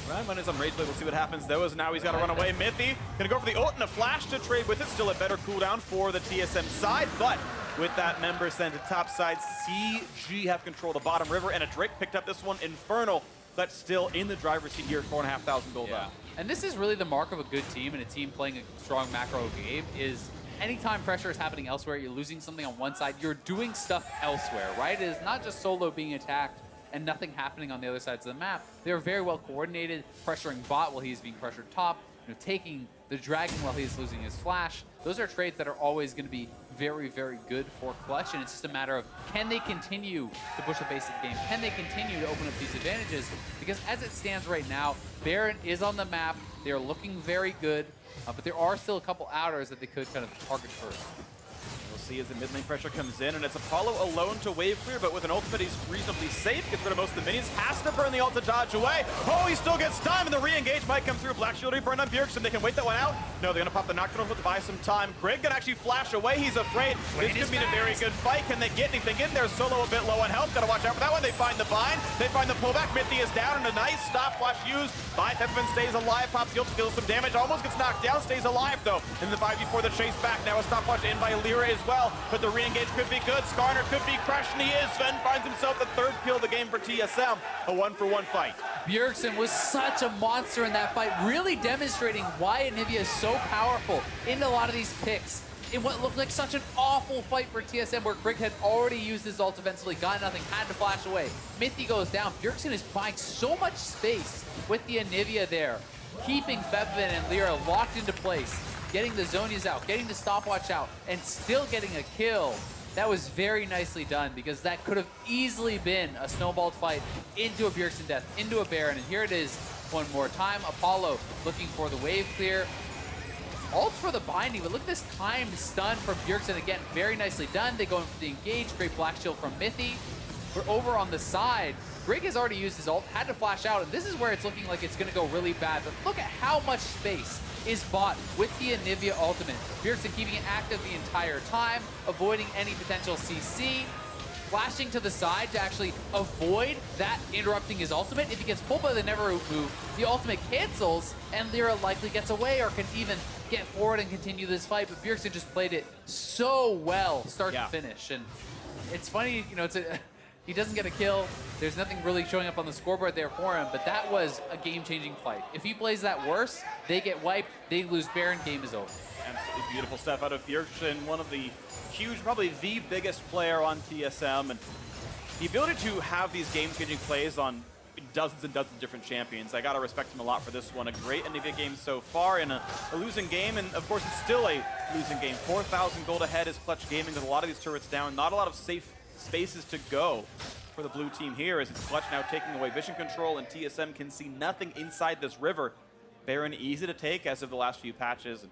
Right, when it's on Rage Blade, we'll see what happens though, as now he's got to run away. Mythy gonna go for the ult and a flash to trade with it. Still a better cooldown for the TSM side, but with that member sent to top side, CG have control of the bottom river, and a Drake picked up this one. Infernal, but still in the driver's seat here, 4,500 gold up. And this is really the mark of a good team and a team playing a strong macro game is anytime pressure is happening elsewhere, you're losing something on one side, you're doing stuff elsewhere, right? It is not just Solo being attacked and nothing happening on the other sides of the map. They're very well coordinated, pressuring bot while he's being pressured top, taking the dragon while he's losing his flash. Those are trades that are always going to be very, very good for Clutch, and it's just a matter of can they continue to push the pace of the game? Can they continue to open up these advantages? Because as it stands right now, Baron is on the map. They are looking very good, but there are still a couple outers that they could kind of target first. We'll see as the mid lane pressure comes in, and it's Apollo alone to wave clear, but with an ultimate he's reasonably safe, gets rid of most of the minions, has to burn the ult to dodge away. Oh, he still gets stunned, and the re-engage might come through. Black Shield burn on Bjergsen. They can wait that one out. No, they're gonna pop the knockdown to buy some time. Greg can actually flash away. He's afraid. This could be a very good fight. Can they get anything in there? Solo a bit low on health. Gotta watch out for that one. They find the bind. They find the pullback. Mythy is down, and a nice stopwatch used by Pepperman. Stays alive. Pops the ult to deal some damage. Almost gets knocked down. Stays alive though. In the 5v4, the chase back. Now a stopwatch in by Lyra as well. But the re-engage could be good. Skarner could be crushed, and he is. Sven finds himself the third kill of the game for TSM. A 1-for-1 fight. Bjergsen was such a monster in that fight, really demonstrating why Anivia is so powerful in a lot of these picks. In what looked like such an awful fight for TSM, where Greg had already used his ult eventually, got nothing, had to flash away. Mythy goes down. Bjergsen is buying so much space with the Anivia there, keeping Febvin and Lyra locked into place, getting the Zhonya's out, getting the stopwatch out, and still getting a kill. That was very nicely done, because that could have easily been a snowballed fight into a Bjergsen death, into a Baron, and here it is one more time. Apollo looking for the wave clear. Ult for the binding, but look at this timed stun from Bjergsen again, very nicely done. They go in for the engage, great black shield from Mythy. We're over on the side. Greg has already used his ult, had to flash out, and this is where it's looking like it's gonna go really bad, but look at how much space is bought with the Anivia ultimate. Bjergsen keeping it active the entire time, avoiding any potential CC, flashing to the side to actually avoid that interrupting his ultimate. If he gets pulled by the Never move, the ultimate cancels, and Lyra likely gets away or can even get forward and continue this fight, but Bjergsen just played it so well, start to finish. And it's funny, you know, he doesn't get a kill. There's nothing really showing up on the scoreboard there for him, but that was a game-changing fight. If he plays that worse, they get wiped, they lose Baron, game is over. Absolutely beautiful stuff out of Bjergsen, one of the huge, probably the biggest player on TSM, and the ability to have these game-changing plays on dozens and dozens of different champions. I gotta respect him a lot for this one. A great Anivia game so far in a losing game, and of course it's still a losing game. 4,000 gold ahead is Clutch Gaming with a lot of these turrets down. Not a lot of safe spaces to go for the blue team here, as it's Clutch now taking away vision control, and TSM can see nothing inside this river. Baron easy to take as of the last few patches, and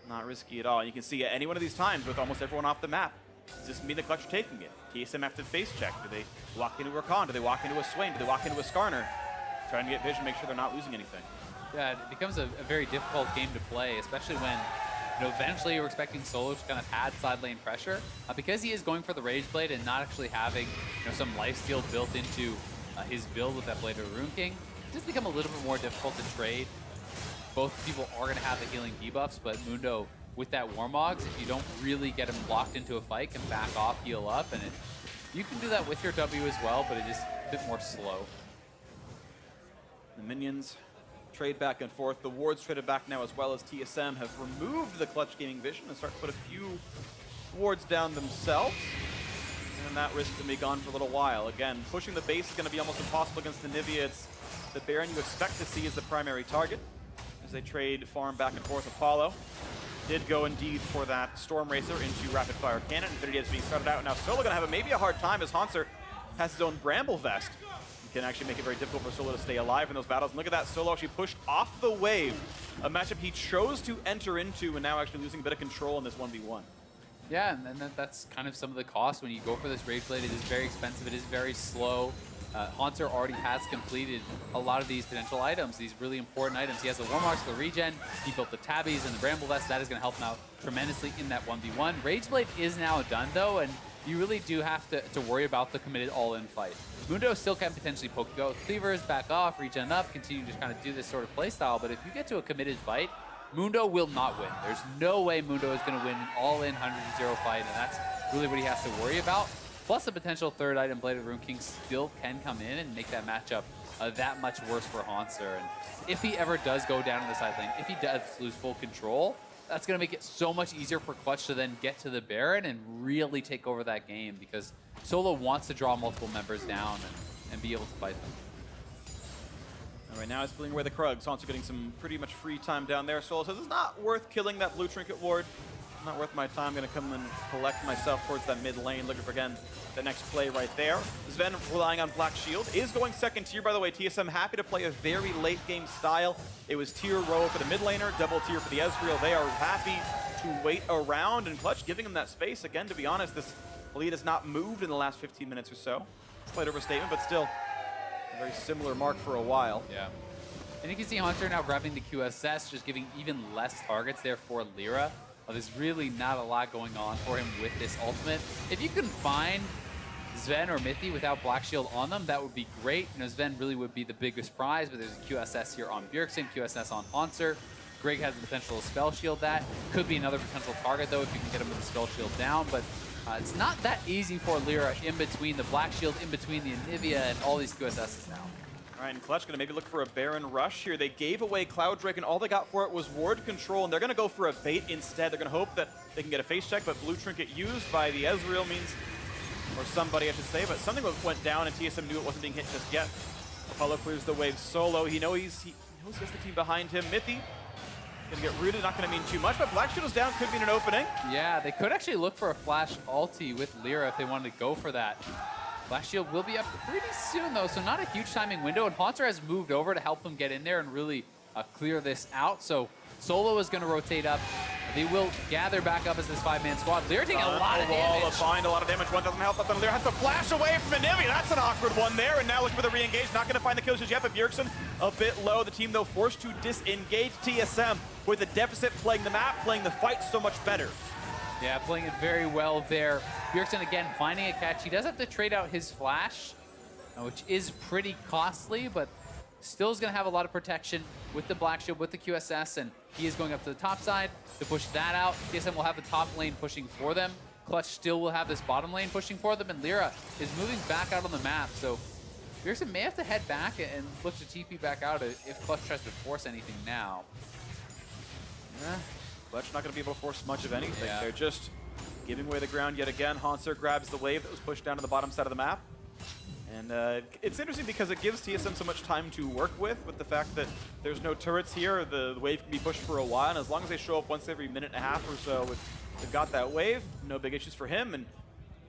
not risky at all. And you can see at any one of these times with almost everyone off the map, does this mean the Clutch are taking it? TSM have to face check. Do they walk into a Rakan? Do they walk into a Swain? Do they walk into a Skarner? Trying to get vision, make sure they're not losing anything. Yeah, it becomes a very difficult game to play, especially when, you know, eventually you're expecting Solo to kind of add side lane pressure. Because he is going for the Rage Blade and not actually having, you know, some lifesteal built into his build with that Blade of Rune King, it does become a little bit more difficult to trade. Both people are going to have the healing debuffs, but Mundo, with that Warmogs, if you don't really get him locked into a fight, can back off, heal up, and you can do that with your W as well, but it is a bit more slow. The minions trade back and forth. The wards traded back now, as well as TSM have removed the Clutch Gaming vision and start to put a few wards down themselves. And that risk can be gone for a little while. Again, pushing the base is going to be almost impossible against the Nivea. It's the Baron you expect to see as the primary target as they trade farm back and forth. Apollo did go indeed for that Storm Racer into Rapid Fire Cannon. Infinity is being started out. Now Solo going to have maybe a hard time as Hanser has his own Bramble Vest. He can actually make it very difficult for Solo to stay alive in those battles. And look at that, Solo actually pushed off the wave. A matchup he chose to enter into and now actually losing a bit of control in this 1v1. Yeah, and then that's kind of some of the cost when you go for this Rage Blade. It is very expensive, it is very slow. Hanser already has completed a lot of these potential items, these really important items. He has the War Marks, the regen, he built the Tabbies and the Bramble Vest. That is going to help him out tremendously in that 1v1. Rage Blade is now done though, and you really do have to worry about the committed all-in fight. Mundo still can potentially poke go cleavers, back off, regen up, continue to kind of do this sort of playstyle, but if you get to a committed fight, Mundo will not win. There's no way Mundo is going to win an all-in 100-0 fight, and that's really what he has to worry about. Plus, a potential third item, Blade of Rune King, still can come in and make that matchup that much worse for Hanser. And if he ever does go down in the side lane, if he does lose full control, that's going to make it so much easier for Clutch to then get to the Baron and really take over that game, because Solo wants to draw multiple members down and be able to fight them. All right, now he's pulling away the Krugs. Hanser getting some pretty much free time down there. Solo says it's not worth killing that blue trinket ward. Not worth my time. Going to come and collect myself towards that mid lane. Looking for, again, the next play right there. Sven relying on Black Shield. Is going second tier, by the way. TSM happy to play a very late game style. It was tier row for the mid laner, double tier for the Ezreal. They are happy to wait around, and Clutch giving them that space. Again, to be honest, this lead has not moved in the last 15 minutes or so. Slight overstatement, but still a very similar mark for a while. Yeah. And you can see Hanser now grabbing the QSS, just giving even less targets there for Lyra. There's really not a lot going on for him with this ultimate. If you can find Sven or Mithy without Black Shield on them, that would be great. You know, Sven really would be the biggest prize, but there's a QSS here on Bjergsen, QSS on Hanser. Greg has the potential to spell shield that. Could be another potential target though if you can get him with the spell shield down, but it's not that easy for Lyra in between the Black Shield, in between the Anivia, and all these QSSs now. All right, and Clutch going to maybe look for a Baron rush here. They gave away Cloud Drake, and all they got for it was ward control, and they're going to go for a bait instead. They're going to hope that they can get a face check, but blue trinket used by the Ezreal means, or somebody I should say, but something went down, and TSM knew it wasn't being hit just yet. Apollo clears the wave solo. He knows he has the team behind him. Mithy going to get rooted, not going to mean too much, but Black Shield is down, could mean an opening. Yeah, they could actually look for a flash ulti with Lyra if they wanted to go for that. Black Shield will be up pretty soon, though, so not a huge timing window. And Hanser has moved over to help them get in there and really clear this out. So Solo is going to rotate up. They will gather back up as this five-man squad. Lyra taking a lot of damage. Find a lot of damage. 1,000 health left on Lyra. Has to flash away from Anivia. That's an awkward one there. And now looking for the re-engage. Not going to find the kills just yet, but Bjergsen a bit low. The team, though, forced to disengage. TSM with a deficit, playing the map, playing the fight so much better. Yeah, playing it very well there. Bjergsen, again, finding a catch. He does have to trade out his flash, which is pretty costly, but still is going to have a lot of protection with the Black Shield, with the QSS, and he is going up to the top side to push that out. TSM will have the top lane pushing for them. Clutch still will have this bottom lane pushing for them, and Lyra is moving back out on the map, so Bjergsen may have to head back and look to TP back out if Clutch tries to force anything now. Clutch not going to be able to force much of anything. Yeah. They're just giving away the ground yet again. Hanser grabs the wave that was pushed down to the bottom side of the map. And it's interesting because it gives TSM so much time to work with the fact that there's no turrets here. The wave can be pushed for a while, and as long as they show up once every minute and a half or so, they've got that wave, no big issues for him, and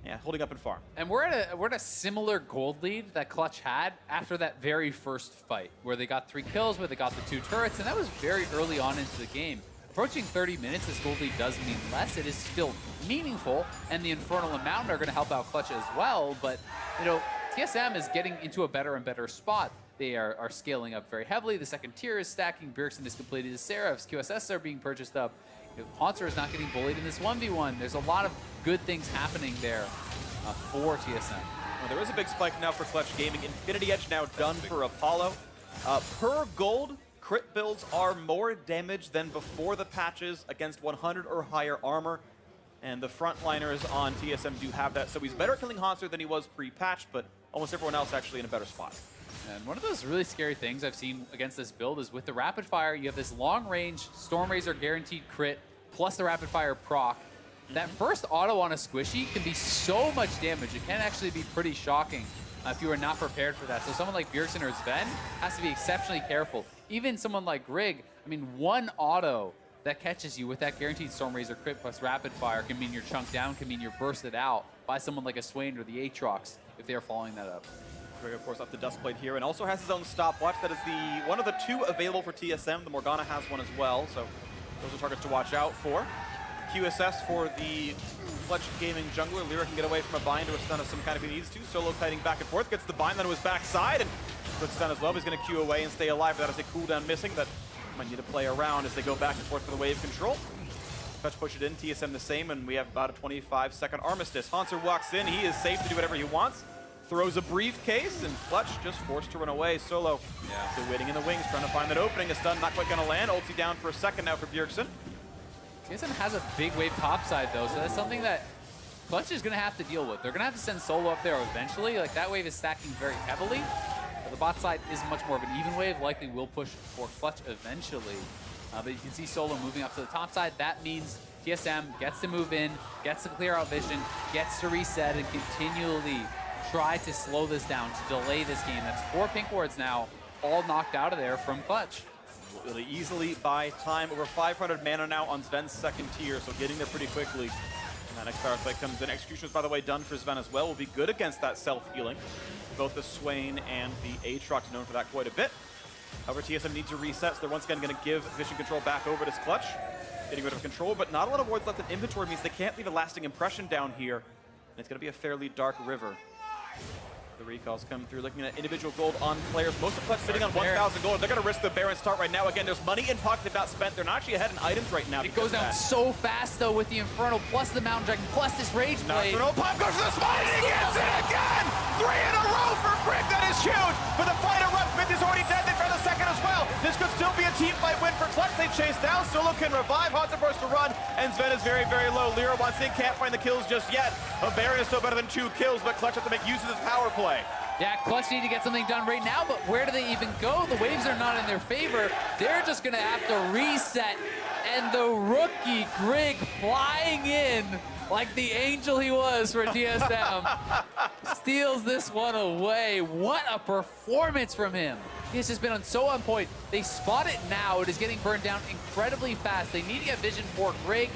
yeah, holding up in farm. And we're at a similar gold lead that Clutch had after that very first fight, where they got 3 kills, where they got the 2 turrets, and that was very early on into the game. Approaching 30 minutes, this gold lead does mean less. It is still meaningful, and the Infernal and Mountain are going to help out Clutch as well. But, you know, TSM is getting into a better and better spot. They are scaling up very heavily. The second tier is stacking. Bjergsen is completed his Seraphs. QSS are being purchased up. You know, Hanser is not getting bullied in this 1v1. There's a lot of good things happening there for TSM. Well, there is a big spike now for Clutch Gaming. Infinity Edge now done for Apollo. Per gold, crit builds are more damage than before the patches against 100 or higher armor. And the frontliners on TSM do have that. So he's better killing Hanser than he was pre-patch, but almost everyone else actually in a better spot. And one of those really scary things I've seen against this build is with the rapid fire, you have this long range Storm Razor guaranteed crit plus the rapid fire proc. that first auto on a squishy can be so much damage. It can actually be pretty shocking if you are not prepared for that. So someone like Bjergsen or Sven has to be exceptionally careful. Even someone like Grig, I mean, one auto that catches you with that guaranteed Stormrazor crit plus rapid fire can mean you're chunked down, can mean you're bursted out by someone like a Swain or the Aatrox if they're following that up. Grig, of course, up the Duskblade here, and also has his own stopwatch. That is one of the two available for TSM. The Morgana has one as well, so those are targets to watch out for. QSS for the Clutch Gaming jungler. Lyra can get away from a bind or a stun of some kind if he needs to. Solo kiting back and forth, gets the bind on his backside, and good stun as well. He's going to queue away and stay alive. That is a cooldown missing that might need to play around as they go back and forth for the wave control. Clutch push it in, TSM the same, and we have about a 25-second armistice. Hanser walks in, he is safe to do whatever he wants. Throws a briefcase, and Clutch just forced to run away. Solo still waiting in the wings, trying to find that opening. A stun not quite going to land. Ulti down for a second now for Bjergsen. TSM has a big wave topside though, so that's something that Clutch is going to have to deal with. They're going to have to send Solo up there eventually. Like, that wave is stacking very heavily. But the bot side is much more of an even wave. Likely will push for Clutch eventually. But you can see Solo moving up to the top side. That means TSM gets to move in, gets to clear out vision, gets to reset, and continually try to slow this down, to delay this game. That's 4 pink wards now, all knocked out of there from Clutch. Really easily buy time. Over 500 mana now on Sven's second tier, so getting there pretty quickly. And that next power play comes in. Execution is, by the way, done for Sven as well. Will be good against that self-healing. Both the Swain and the Aatrox known for that quite a bit. However, TSM needs to reset, so they're once again going to give vision control back over to Clutch. Getting rid of control, but not a lot of wards left in inventory means they can't leave a lasting impression down here. And it's going to be a fairly dark river. The recalls come through, looking at individual gold on players. Most of Clutch sitting on 1,000 gold. They're going to risk the Baron start right now. Again, there's money in pocket they've not spent. They're not actually ahead in items right now. It goes down so fast, though, with the Infernal, plus the Mountain Dragon, plus this Rage Blade. Nocturnal Pop goes for the smite, and he gets it again! 3 in a row for Grig, that is huge! But the fight erupts, Myth is already dead, they found the second as well. This could still be a team fight win for Clutch. They chase down, Solo can revive, Hanser forced to run, and Sven is very, very low. Lyra once in, can't find the kills just yet. A Baron is still better than 2 kills, but Clutch have to make use of this power play. Yeah, Clutch need to get something done right now, but where do they even go? The waves are not in their favor. They're just going to have to reset. And the rookie, Grig, flying in like the angel he was for TSM, steals this one away. What a performance from him. He's just been so on point. They spot it now. It is getting burned down incredibly fast. They need to get vision for Grig.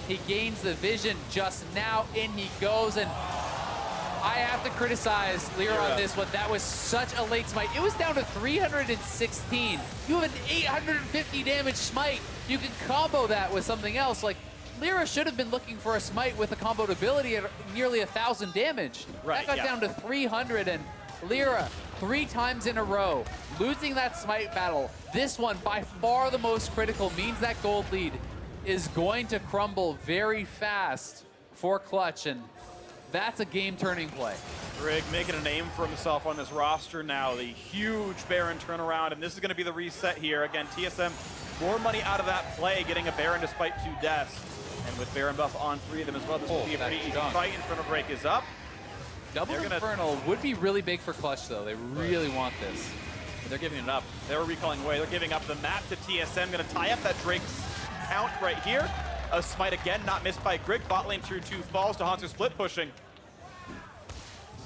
He gains the vision just now. In he goes, and I have to criticize Lyra on this one. That was such a late smite. It was down to 316. You have an 850 damage smite. You can combo that with something else. Like, Lyra should have been looking for a smite with a comboed ability at nearly 1,000 damage. Right, that got down to 300, and Lyra 3 times in a row, losing that smite battle. This one, by far the most critical, means that gold lead is going to crumble very fast for Clutch, and that's a game-turning play. Grig making a name for himself on this roster now. The huge Baron turnaround, and this is going to be the reset here. Again, TSM, more money out of that play, getting a Baron despite 2 deaths. And with Baron buff on 3 of them as well, this will be a pretty easy fight. Infernal Break is up. Double Infernal would be really big for Clutch, though. They really want this. They're giving it up. They're recalling away. They're giving up the map to TSM. Going to tie up that Drake's count right here. A smite again, not missed by Grig. Bot lane through 2 falls to Hanser split pushing.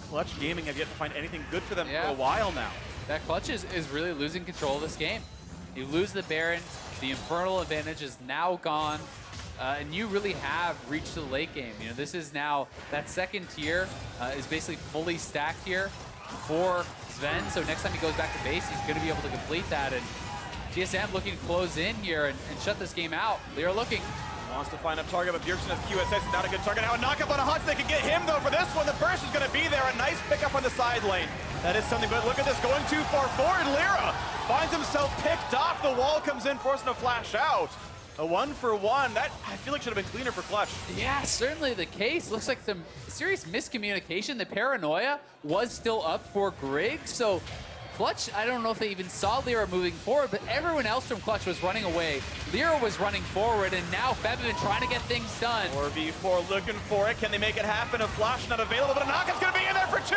Clutch Gaming have yet to find anything good for them for a while now. That Clutch is really losing control of this game. You lose the Baron, the Infernal advantage is now gone, and you really have reached the late game. You know, this is now, that second tier is basically fully stacked here for Sven, so next time he goes back to base, he's going to be able to complete that, and TSM looking to close in here and shut this game out. They're looking. Wants to find a target, but Bjergsen has QSS. It's not a good target. Now a knockup on a Hunt. They can get him, though, for this one. The burst is going to be there. A nice pickup on the side lane. That is something, but look at this. Going too far forward. Lyra finds himself picked off. The wall comes in, forcing a flash out. A 1-for-1. That, I feel like, should have been cleaner for Clutch. Yeah, certainly the case. Looks like some serious miscommunication. The paranoia was still up for Grig, so Clutch, I don't know if they even saw Lyra moving forward, but everyone else from Clutch was running away. Lyra was running forward, and now Febiven trying to get things done. 4v4 looking for it. Can they make it happen? A flash not available, but a knockup's going to be in there for 2.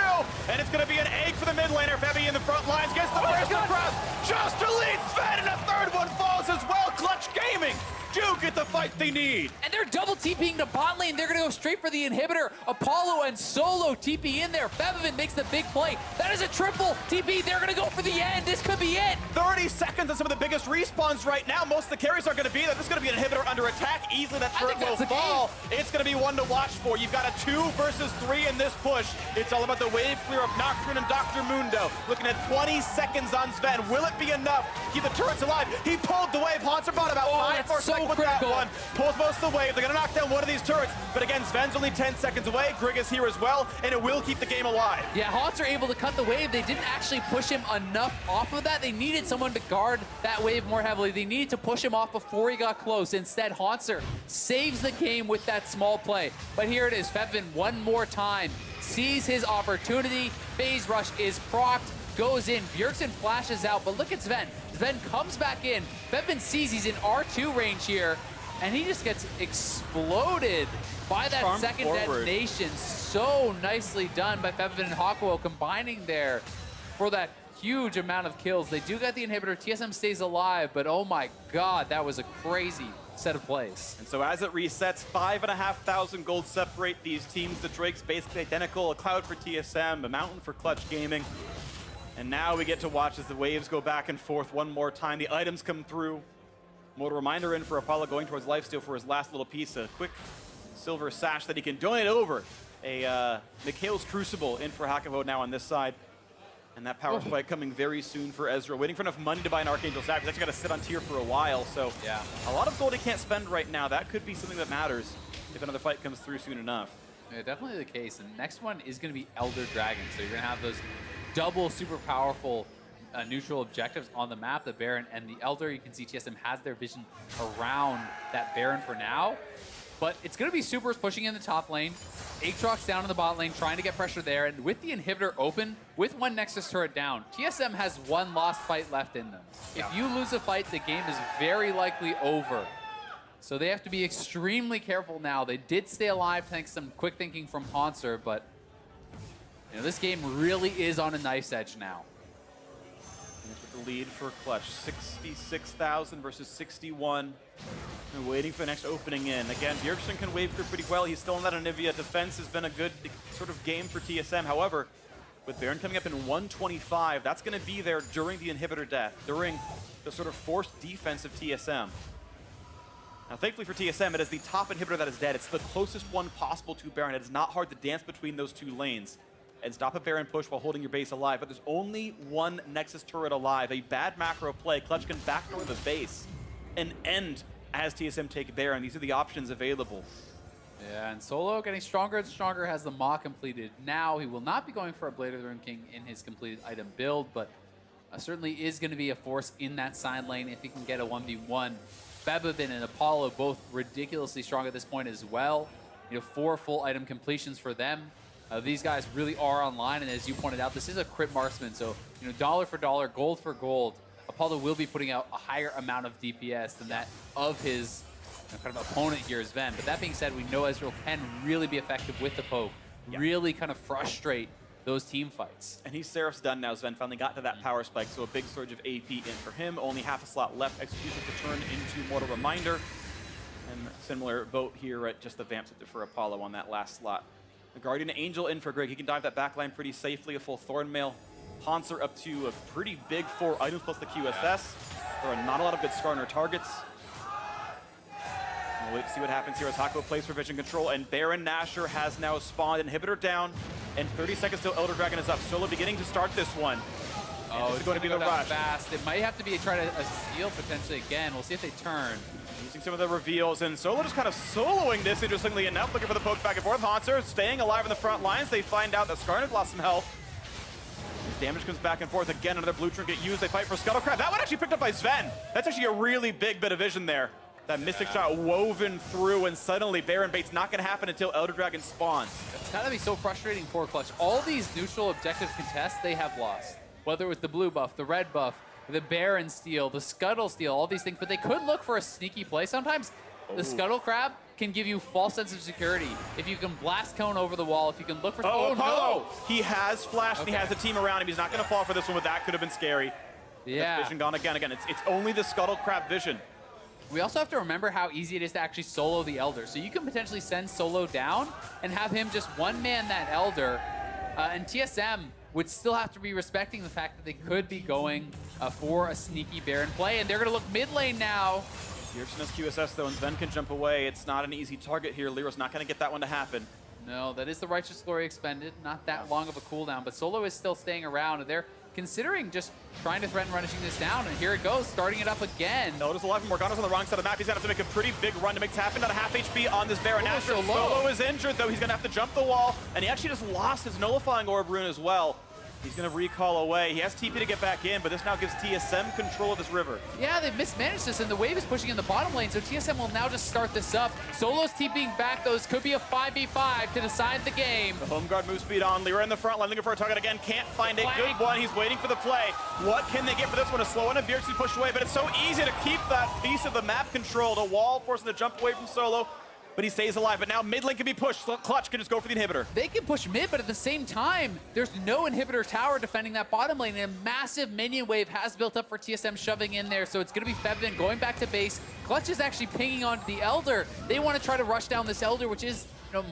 And it's going to be an egg for the mid laner. Febby in the front lines gets the first across. Just to lead Sven, and a third one falls as well. Clutch Gaming. Duke Look at the fight they need. And they're double TPing to bot lane. They're going to go straight for the inhibitor. Apollo and Solo TP in there. Febiven makes the big play. That is a triple TP. They're going to go for the end. This could be it. 30 seconds on some of the biggest respawns right now. Most of the carries are going to be there. This is going to be an inhibitor under attack. Easily that turret will fall. It's going to be one to watch for. You've got a 2 versus 3 in this push. It's all about the wave clear of Nocturne and Dr. Mundo. Looking at 20 seconds on Sven. Will it be enough to keep the turrets alive? He pulled the wave. Haunter bought about 5 more seconds with that one. Pulls most of the wave. They're going to knock down one of these turrets. But again, Sven's only 10 seconds away. Grig is here as well, and it will keep the game alive. Yeah, Haunts are able to cut the wave. They didn't actually push him enough off of that. They needed someone to guard that wave more heavily. They needed to push him off before he got close. Instead, Haunter saves the game with that small play. But here it is. Febiven one more time sees his opportunity. Phase Rush is procced, goes in. Bjergsen flashes out, but look at Sven. Sven comes back in. Febiven sees he's in R2 range here, and he just gets exploded by that Charmed second forward. detonation. So nicely done by Febiven and Hakuo combining there for that huge amount of kills. They do get the inhibitor. TSM stays alive, but oh my god, that was a crazy set of plays. And so as it resets, 5,500 gold separate these teams. The Drake's basically identical. A Cloud for TSM, a Mountain for Clutch Gaming. And now we get to watch as the waves go back and forth one more time. The items come through. Motor reminder in for Apollo going towards lifesteal for his last little piece. A quick silver sash that he can donate over. A Mikhail's Crucible in for Hakuo now on this side. And that power spike coming very soon for Ezreal. Waiting for enough money to buy an Archangel Sash. He's actually got to sit on tier for a while, so Yeah. a lot of gold he can't spend right now. That could be something that matters if another fight comes through soon enough. Yeah, definitely the case. And next one is going to be Elder Dragon. So you're going to have those double super powerful neutral objectives on the map, the Baron and the Elder. You can see TSM has their vision around that Baron for now. But it's going to be Supers pushing in the top lane. Aatrox down in the bot lane, trying to get pressure there. And with the inhibitor open, with one Nexus turret down, TSM has one lost fight left in them. If you lose a fight, the game is very likely over. So they have to be extremely careful now. They did stay alive thanks to some quick thinking from Haunter, but you know, this game really is on a knife's edge now. The lead for Clutch, 66,000 versus 61. And waiting for the next opening in. Again, Bjergsen can wave through pretty well. He's still in that Anivia. Defense has been a good sort of game for TSM. However, with Baron coming up in 125, that's going to be there during the inhibitor death, during the sort of forced defense of TSM. Now, thankfully for TSM, it is the top inhibitor that is dead. It's the closest one possible to Baron. It is not hard to dance between those two lanes and stop a Baron push while holding your base alive. But there's only one Nexus turret alive. A bad macro play. Clutch can backdoor the base and end as TSM take Baron. These are the options available. Yeah, and Solo getting stronger and stronger, has the Maw completed. Now he will not be going for a Blade of the Rune King in his completed item build, but certainly is going to be a force in that side lane if he can get a 1v1. Febiven and Apollo both ridiculously strong at this point as well. You know, 4 full item completions for them. These guys really are online, and as you pointed out, this is a crit marksman, so you know, dollar for dollar, gold for gold. Apollo will be putting out a higher amount of DPS than that of his kind of opponent here, Sven. But that being said, we know Ezreal can really be effective with the poke, really kind of frustrate those team fights. And he's Seraph's done now. Sven finally got to that power spike, so a big surge of AP in for him. Only half a slot left. Execution to turn into Mortal Reminder. And similar vote here at just the Vamps for Apollo on that last slot. The Guardian Angel in for Grig. He can dive that backline pretty safely. A full Thornmail. Haunter up to a pretty big 4 items plus the QSS. There are not a lot of good Skarner targets. We'll wait to see what happens here as Hakuo plays for vision control, and Baron Nashor has now spawned. Inhibitor down, and 30 seconds till Elder Dragon is up. Solo beginning to start this one. And this is going to be the rush. Fast. It might have to be try to steal potentially again. We'll see if they turn. Using some of the reveals, and Solo just kind of soloing this, interestingly enough, looking for the poke back and forth. Haunter staying alive in the front lines. They find out that Skarner lost some health. His damage comes back and forth again. Another blue trinket used. They fight for Scuttle Crab. That one actually picked up by Sven. That's actually a really big bit of vision there. That mystic shot woven through, and suddenly Baron bait's not going to happen until Elder Dragon spawns. It's gotta be so frustrating for Clutch. All these neutral objective contests they have lost. Whether it was the blue buff, the red buff, the Baron steal, the Scuttle steal, all these things, but they could look for a sneaky play. Sometimes the Scuttle Crab can give you false sense of security. If you can blast cone over the wall, if you can look for... Oh, Apollo! No! He has flashed, and he has a team around him. He's not going to fall for this one, but that could have been scary. Yeah. That's vision gone again. It's only the Scuttle Crab vision. We also have to remember how easy it is to actually solo the Elder. So you can potentially send Solo down and have him just one-man that Elder. And TSM would still have to be respecting the fact that they could be going for a sneaky Baron play. And they're going to look mid lane now. Bjergsen has QSS though, and Sven can jump away. It's not an easy target here. Lyra's not going to get that one to happen. No, that is the Righteous Glory expended. Not that long of a cooldown, but Solo is still staying around. And they're considering just trying to threaten running this down, and here it goes, starting it up again. Elder's alive, and Morgana's on the wrong side of the map. He's gonna have to make a pretty big run to make it happen. Not a half HP on this Baron. Now so low. Solo is injured, though. He's gonna have to jump the wall, and he actually just lost his nullifying orb rune as well. He's gonna recall away. He has TP to get back in, but this now gives TSM control of this river. Yeah, they've mismanaged this, and the wave is pushing in the bottom lane, so TSM will now just start this up. Solo's TPing back, though. This could be a 5v5 to decide the game. The home guard move speed on. Lyra in the front line, looking for a target again. Can't find it. Good one. He's waiting for the play. What can they get for this one? A slow one, and Bjergsen pushed away, but it's so easy to keep that piece of the map controlled. A wall forcing the jump away from Solo, but he stays alive. But now mid lane can be pushed. So Clutch can just go for the inhibitor. They can push mid, but at the same time, there's no inhibitor tower defending that bottom lane, and a massive minion wave has built up for TSM shoving in there, so it's going to be Fevin going back to base. Clutch is actually pinging onto the Elder. They want to try to rush down this Elder, which is,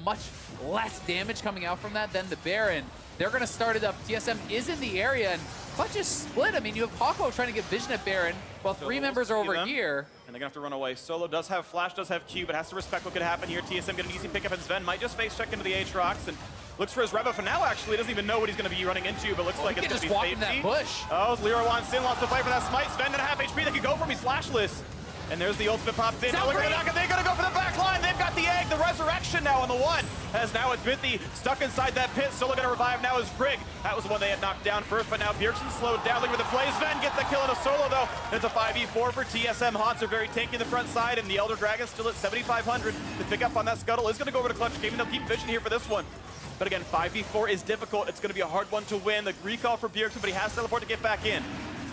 much less damage coming out from that than the Baron. They're going to start it up. TSM is in the area, and Clutch is split. I mean, you have Hawko trying to get vision at Baron, while three members are over here. And they're gonna have to run away. Solo does have Flash, does have Q, but has to respect what could happen here. TSM get an easy pickup, and Sven might just face check into the Aatrox and looks for his rebuff. For now, actually, doesn't even know what he's gonna be running into, but looks like it's gonna be walk in that safety. bush. Oh, Lyra wants in, wants to fight for that smite. Sven at half HP, they could go for him, he's flashless. And there's the ultimate pops in. Now look at the they're gonna go for the back line. They've got the egg, the resurrection now on the one. As now it's Bithy stuck inside that pit. Solo gonna revive now is Brig. That was the one they had knocked down first, but now Bjergsen slowed down. Look at the plays. Sven gets the kill on a Solo though. It's a 5v4 for TSM. Haunts are very tanky in the front side, and the Elder Dragon still at 7,500. The pick up on that Scuttle is gonna go over to Clutch Gaming. They'll keep vision here for this one. But again, 5v4 is difficult. It's gonna be a hard one to win. The recall for Bjergsen, but he has to teleport to get back in.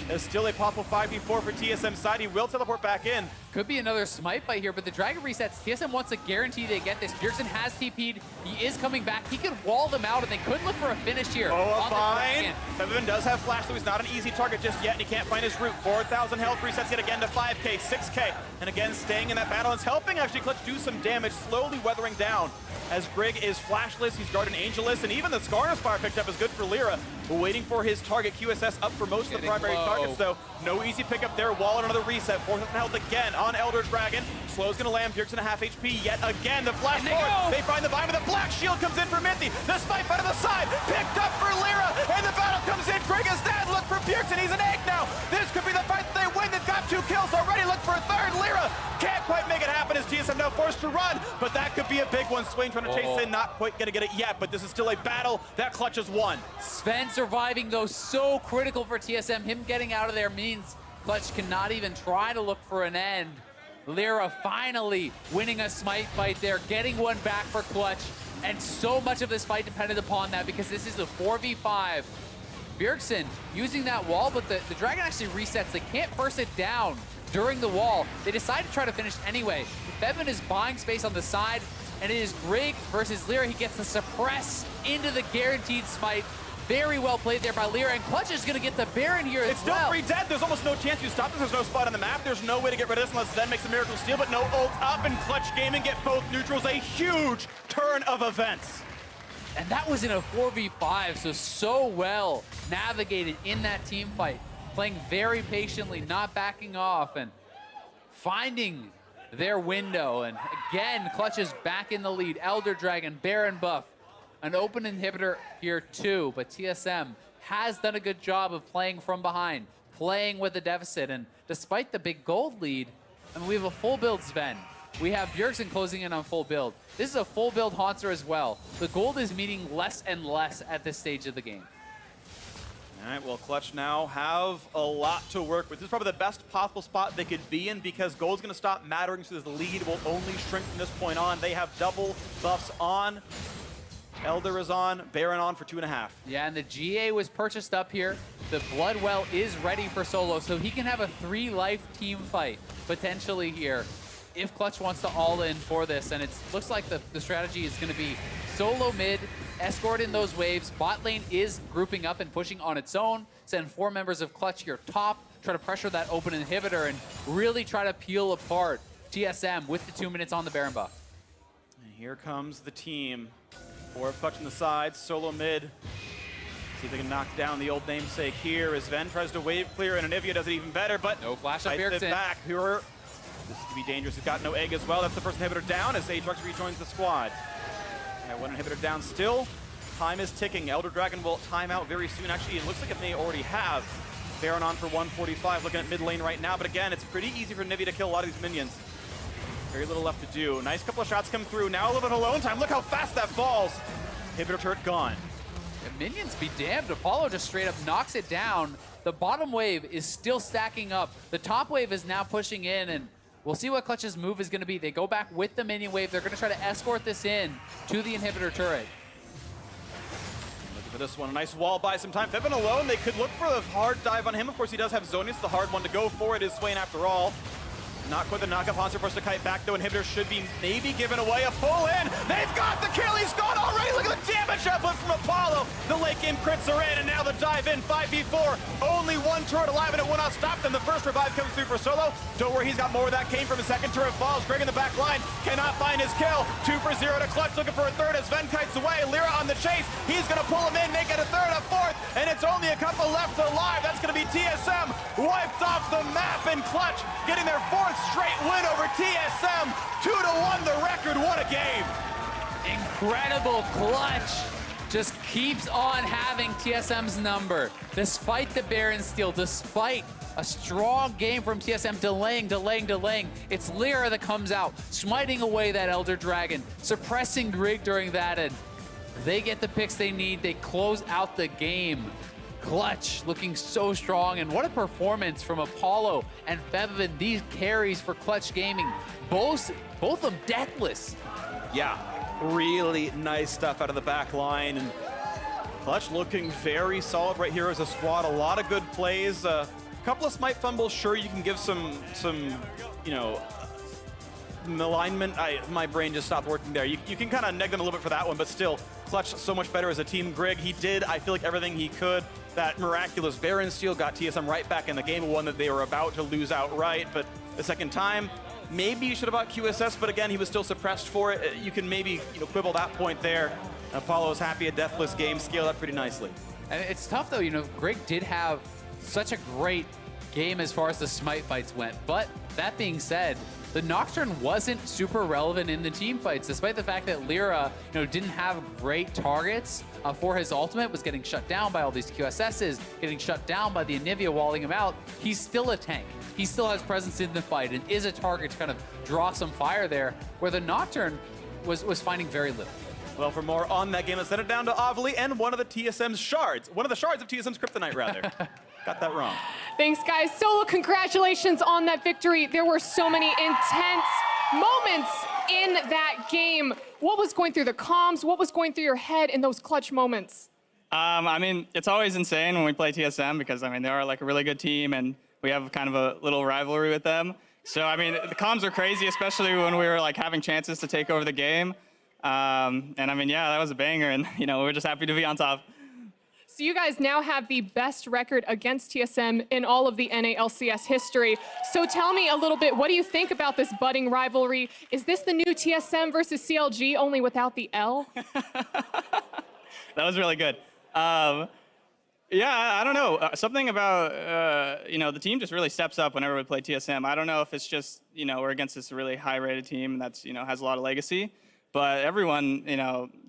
There's still a possible 5v4 for TSM side. He will teleport back in. Could be another smite fight here, but the Dragon resets. TSM wants to guarantee they get this. Bjergsen has TP'd. He is coming back. He could wall them out, and they could look for a finish here. Oh, fine. Fevin does have Flash, so he's not an easy target just yet, and he can't find his route. 4,000 health, resets it again to 5k, 6k, and again staying in that battle. It's helping actually Clutch do some damage, slowly weathering down. As Brig is flashless, he's guarding Angelus, and even the Skarner's fire picked up is good for Lyra. We're waiting for his target. QSS up for most of the primary targets, though. No easy pickup there. Wall and another reset. 4,000 health again on Elder Dragon. Slow's gonna land. Bjergsen at half HP yet again. The flash forward. They find the bind, but the black shield comes in for Mithy. The spike out of the side. Picked up for Lyra, and the battle comes in. Brig is dead. Look for Bjergsen. He's an egg now. This could be the fight that they win. They've got 2 kills already. Look for a third. Lyra can't quite make it happen as TSM now forced to run, but that could be a big one. Swain trying to chase in, not quite gonna get it yet, but this is still a battle that Clutch has won. Sven surviving, though, so critical for TSM. Him getting out of there means Clutch cannot even try to look for an end. Lyra finally winning a smite fight there, getting one back for Clutch, and so much of this fight depended upon that because this is a 4v5. Bjergsen using that wall, but the Dragon actually resets. They can't burst it down during the wall. They decide to try to finish anyway. Fevin is buying space on the side, and it is Brig versus Lyra. He gets the suppress into the guaranteed smite. Very well played there by Lyra, and Clutch is going to get the Baron here it's as well. It's still 3 dead. There's almost no chance you stop this. There's no spot on the map. There's no way to get rid of this unless Zen makes a miracle steal, but no ult up, and Clutch Gaming get both neutrals. A huge turn of events. And that was in a 4v5, so well navigated in that team fight. Playing very patiently, not backing off, and finding their window. And again, Clutch is back in the lead. Elder Dragon, Baron buff, an open inhibitor here too, but TSM has done a good job of playing from behind, playing with the deficit, and despite the big gold lead, I mean, we have a full build Sven. We have Bjergsen closing in on full build. This is a full build Haunter as well. The gold is meaning less and less at this stage of the game. All right, well, Clutch now have a lot to work with. This is probably the best possible spot they could be in because gold's going to stop mattering, so the lead will only shrink from this point on. They have double buffs on. Elder is on, Baron on for 2.5. Yeah, and the GA was purchased up here. The Bloodwell is ready for Solo, so he can have a 3-life team fight potentially here if Clutch wants to all in for this. And it looks like the strategy is going to be Solo mid, escort in those waves. Bot lane is grouping up and pushing on its own. Send 4 members of Clutch here top, try to pressure that open inhibitor and really try to peel apart TSM with the 2 minutes on the Baron buff. And here comes the team. 4 clutching the sides, solo mid. See if they can knock down the old namesake here as Ven tries to wave clear and Anivia does it even better, but No flash up fights it Bjergsen. back. Here, this could be dangerous. He's got no egg as well. That's the first inhibitor down as Aatrox rejoins the squad. Yeah, 1 inhibitor down still. Time is ticking. Elder Dragon will time out very soon. Actually, it looks like it may already have. Baron on for 145, looking at mid lane right now. But again, it's pretty easy for Anivia to kill a lot of these minions. Very little left to do. Nice couple of shots come through. Now a little bit of alone time. Look how fast that falls. Inhibitor turret gone. The minions be damned. Apollo just straight up knocks it down. The bottom wave is still stacking up. The top wave is now pushing in, and we'll see what Clutch's move is going to be. They go back with the minion wave. They're going to try to escort this in to the inhibitor turret. Looking for this one. A nice wall buy some time. Feven alone. They could look for a hard dive on him. Of course, he does have Zonius, the hard one to go for. It is Swain after all. Not quite the knockup. Hanser forced to kite back, though. Inhibitor should be maybe given away. A pull in. They've got the kill. He's gone already. Look at the damage output from Apollo. The late game crits are in, and now the dive in. 5v4. Only 1 turret alive, and it will not stop them. The first revive comes through for Solo. Don't worry, he's got more where that came from. His second turret falls. Greg in the back line cannot find his kill. 2 for 0 to Clutch, looking for a third as Ven kites away. Lyra on the chase. He's going to pull him in, make it a third, a fourth, and it's only a couple left alive. That's going to be TSM wiped off the map, and Clutch getting their 4th straight win over TSM. 2-1 the record. What a game. Incredible. Clutch just keeps on having TSM's number. Despite the Baron steal, despite a strong game from TSM, delaying. It's Lyra that comes out, smiting away that Elder Dragon, suppressing Grig during that, and they get the picks they need. They close out the game. Clutch looking so strong, and what a performance from Apollo and Feven. These carries for Clutch Gaming, both of them deathless. Yeah, really nice stuff out of the back line, and Clutch looking very solid right here as a squad. A lot of good plays. A couple of smite fumbles. Sure, you can give some you know, alignment. My brain just stopped working there. You can kind of neg them a little bit for that one, but still, Clutch so much better as a team. Grig, he did, I feel like, everything he could. That miraculous Baron steal got TSM right back in the game, one that they were about to lose outright. But the second time, maybe you should have bought QSS, but again, he was still suppressed for it. You can maybe quibble that point there. Apollo's happy, a deathless game, scaled up pretty nicely. And it's tough though, Grig did have such a great game as far as the smite fights went. But that being said, the Nocturne wasn't super relevant in the team fights, despite the fact that Lyra, didn't have great targets for his ultimate, was getting shut down by all these QSSs, getting shut down by the Anivia walling him out. He's still a tank. He still has presence in the fight and is a target to kind of draw some fire there, where the Nocturne was finding very little. Well, for more on that game, let's send it down to Avali and one of the TSM's shards. One of the shards of TSM's Kryptonite, rather. Got that wrong. Thanks, guys. Solo, congratulations on that victory. There were so many intense moments in that game. What was going through the comms? What was going through your head in those clutch moments? I mean, it's always insane when we play TSM because, I mean, they are like a really good team and we have kind of a little rivalry with them. So, I mean, the comms are crazy, especially when we were like having chances to take over the game. And I mean, yeah, that was a banger and, we're just happy to be on top. So you guys now have the best record against TSM in all of the NA LCS history. So tell me a little bit, what do you think about this budding rivalry? Is this the new TSM versus CLG, only without the L? That was really good. Yeah, I don't know. Something about, the team just really steps up whenever we play TSM. I don't know if it's just, we're against this really high-rated team that's, has a lot of legacy. But everyone,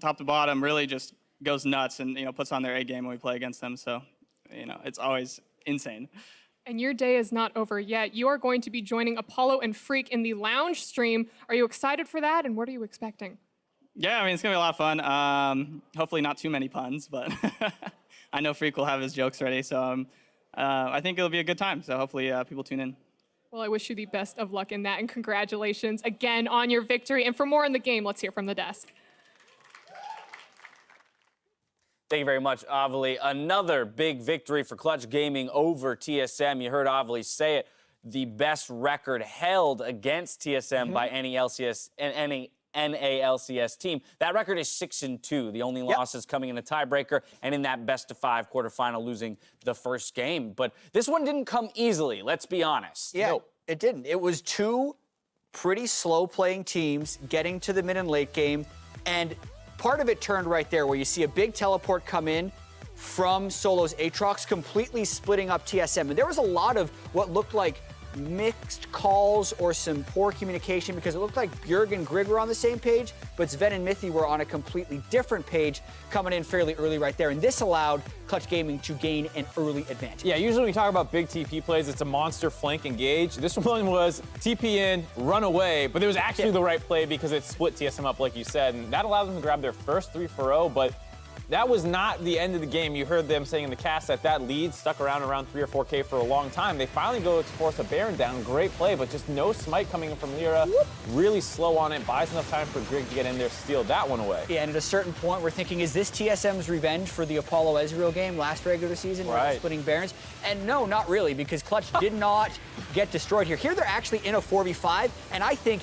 top to bottom, really just goes nuts and, puts on their A game when we play against them. So, it's always insane. And your day is not over yet. You are going to be joining Apollo and Freak in the lounge stream. Are you excited for that? And what are you expecting? Yeah, I mean, it's going to be a lot of fun. Hopefully not too many puns, but I know Freak will have his jokes ready. So I think it'll be a good time. So hopefully people tune in. Well, I wish you the best of luck in that. And congratulations again on your victory. And for more on the game, let's hear from the desk. Thank you very much, Avali. Another big victory for Clutch Gaming over TSM. You heard Avali say it. The best record held against TSM by any LCS and any NALCS team. That record is 6-2. The only losses coming in a tiebreaker and in that best-of-5 quarterfinal, losing the first game. But this one didn't come easily, let's be honest. Yeah, it didn't. It was two pretty slow-playing teams getting to the mid and late game, and part of it turned right there where you see a big teleport come in from Solo's Aatrox, completely splitting up TSM. And there was a lot of what looked like mixed calls or some poor communication because it looked like Bjerg and Grig were on the same page, but Sven and Mithy were on a completely different page coming in fairly early right there. And this allowed Clutch Gaming to gain an early advantage. Yeah, usually when we talk about big TP plays, it's a monster flank engage. This one was TP in, run away, but it was actually the right play because it split TSM up like you said, and that allowed them to grab their first 3-0, but that was not the end of the game. You heard them saying in the cast that lead stuck around 3 or 4K for a long time. They finally go to force a Baron down. Great play, but just no smite coming in from Lyra. Really slow on it. Buys enough time for Grig to get in there, steal that one away. Yeah, and at a certain point, we're thinking, is this TSM's revenge for the Apollo Ezreal game last regular season where they're splitting Barons? And no, not really, because Clutch did not get destroyed here. Here they're actually in a 4v5, and I think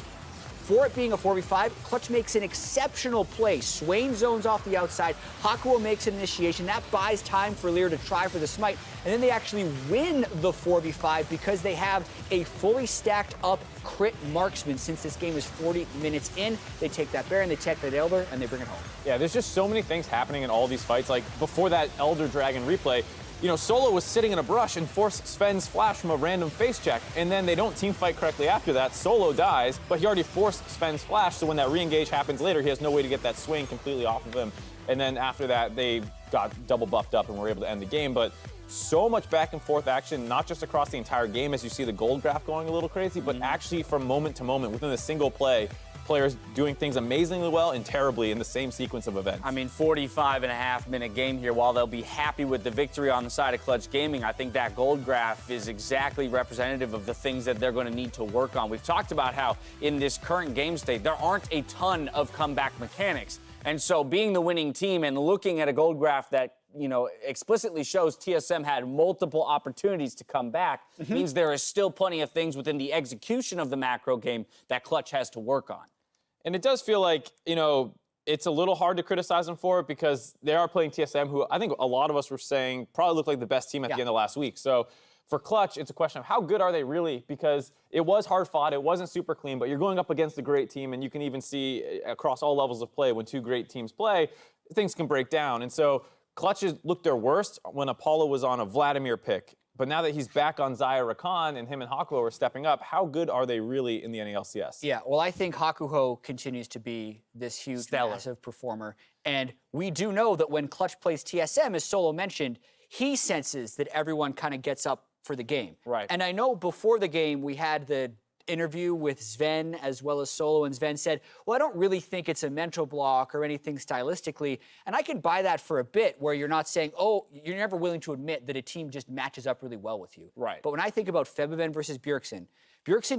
for it being a 4v5, Clutch makes an exceptional play. Swain zones off the outside. Hakuo makes an initiation. That buys time for Lyra to try for the smite. And then they actually win the 4v5 because they have a fully stacked up crit marksman since this game is 40 minutes in. They take that Baron, they take that Elder, and they bring it home. Yeah, there's just so many things happening in all these fights. Like before that Elder Dragon replay, you know, Solo was sitting in a brush and forced Sven's flash from a random face check, and then they don't team fight correctly after that. Solo dies, but he already forced Sven's flash, so when that re-engage happens later, he has no way to get that swing completely off of him. And then after that, they got double buffed up and were able to end the game. But so much back and forth action, not just across the entire game as you see the gold graph going a little crazy, but actually from moment to moment within a single play, players doing things amazingly well and terribly in the same sequence of events. I mean, 45.5-minute game here. While they'll be happy with the victory on the side of Clutch Gaming, I think that gold graph is exactly representative of the things that they're going to need to work on. We've talked about how in this current game state, there aren't a ton of comeback mechanics. And so being the winning team and looking at a gold graph that, you know, explicitly shows TSM had multiple opportunities to come back means there is still plenty of things within the execution of the macro game that Clutch has to work on. And it does feel like, you know, it's a little hard to criticize them for it because they are playing TSM, who I think a lot of us were saying probably looked like the best team at the end of last week. So for Clutch, it's a question of how good are they really? Because it was hard fought, it wasn't super clean, but you're going up against a great team, and you can even see across all levels of play when two great teams play, things can break down. And so Clutch looked their worst when Apollo was on a Vladimir pick. But now that he's back on Xayah Rakan and him and Hakuho are stepping up, how good are they really in the NALCS? Yeah, well, I think Hakuho continues to be this huge, massive performer. And we do know that when Clutch plays TSM, as Solo mentioned, he senses that everyone kind of gets up for the game. Right. And I know before the game, we had the interview with Sven as well as Solo, and Sven said, well, I don't really think it's a mental block or anything stylistically, and I can buy that for a bit where you're not saying, oh, you're never willing to admit that a team just matches up really well with you. Right. But when I think about Febiven versus Bjergsen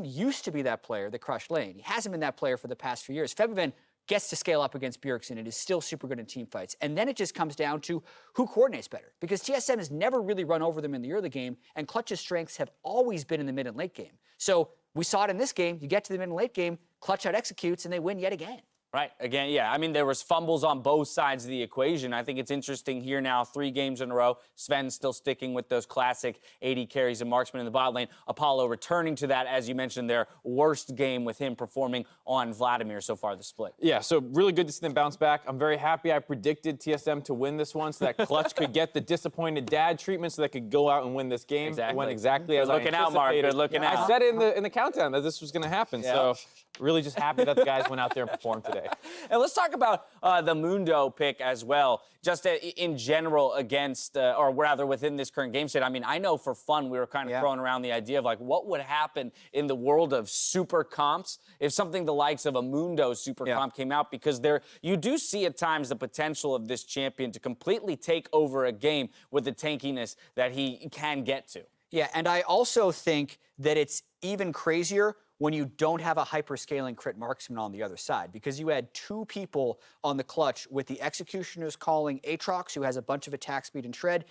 used to be that player that crushed lane. He hasn't been that player for the past few years. Febiven gets to scale up against Bjergsen and is still super good in team fights. And then it just comes down to who coordinates better, because TSM has never really run over them in the early game, and Clutch's strengths have always been in the mid and late game. So we saw it in this game. You get to the mid and late game, Clutch out executes, and they win yet again. Right. Again, yeah. I mean, there was fumbles on both sides of the equation. I think it's interesting here now, 3 games in a row. Sven's still sticking with those classic 80 carries and marksman in the bot lane. Apollo returning to that, as you mentioned, their worst game with him performing on Vladimir so far this split. Yeah, so really good to see them bounce back. I'm very happy I predicted TSM to win this one so that Clutch could get the disappointed dad treatment so they could go out and win this game. Exactly. It went exactly as I anticipated. Looking out, Mark. Good looking out. I said it in the countdown that this was going to happen. Yeah. So really just happy that the guys went out there and performed today. And let's talk about the Mundo pick as well, just in general against, or rather within this current game state. I mean, I know for fun we were kind of throwing around the idea of like what would happen in the world of super comps if something the likes of a Mundo super comp came out, because you do see at times the potential of this champion to completely take over a game with the tankiness that he can get to. Yeah, and I also think that it's even crazier when you don't have a hyper-scaling crit marksman on the other side, because you had 2 people on the Clutch with the Executioners calling Aatrox, who has a bunch of attack speed and shred,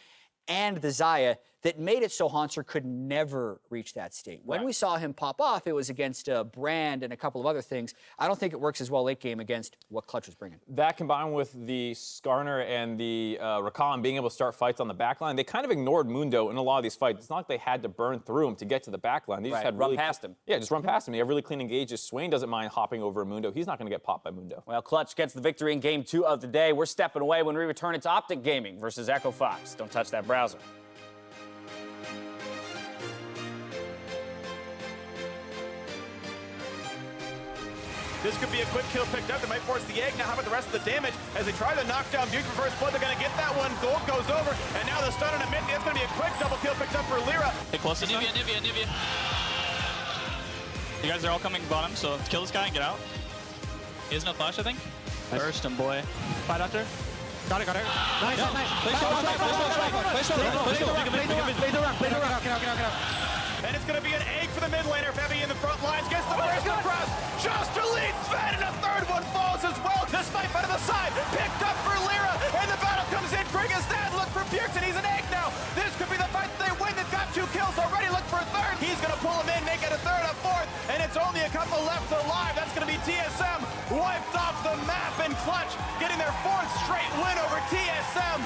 and the Xayah that made it so Hanser could never reach that state. When we saw him pop off, it was against Brand and a couple of other things. I don't think it works as well late game against what Clutch was bringing. That combined with the Skarner and the Rakan being able to start fights on the backline, they kind of ignored Mundo in a lot of these fights. It's not like they had to burn through him to get to the backline. They just had run past him. Yeah, just run past him. They have really clean engages. Swain doesn't mind hopping over Mundo. He's not going to get popped by Mundo. Well, Clutch gets the victory in Game 2 of the day. We're stepping away when we return. It's Optic Gaming versus Echo Fox. Don't touch that browser. This could be a quick kill picked up. They might force the egg. Now how about the rest of the damage? As they try to knock down Duke for first blood, they're going to get that one. Gold goes over, and now the stun on a mid. It's going to be a quick double kill picked up for Lyra. Hey, close to Nivea. You guys are all coming bottom, so kill this guy and get out. He has no flash, I think. First and boy. Bye, Doctor. Got it. Nice. Play the run. And it's going to be an egg for the mid laner. Febby in the front lines gets the first across. Just to lead Sven, and a third one falls as well. This might out of the side. Picked up for Lyra, and the battle comes in. Bringus dad, look for Bjergsen. He's an egg now. This could be the fight that they win. They've got 2 kills already. Look for a third. He's going to pull him in, make it a third, a fourth, and it's only a couple left alive. That's going to be TSM wiped off the map, and Clutch getting their 4th straight win over TSM.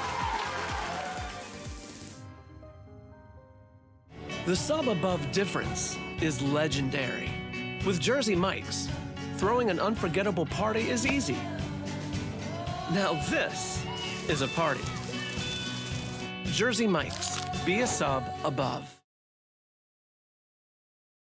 The sub-above difference is legendary. With Jersey Mike's, throwing an unforgettable party is easy. Now this is a party. Jersey Mike's, be a sub above.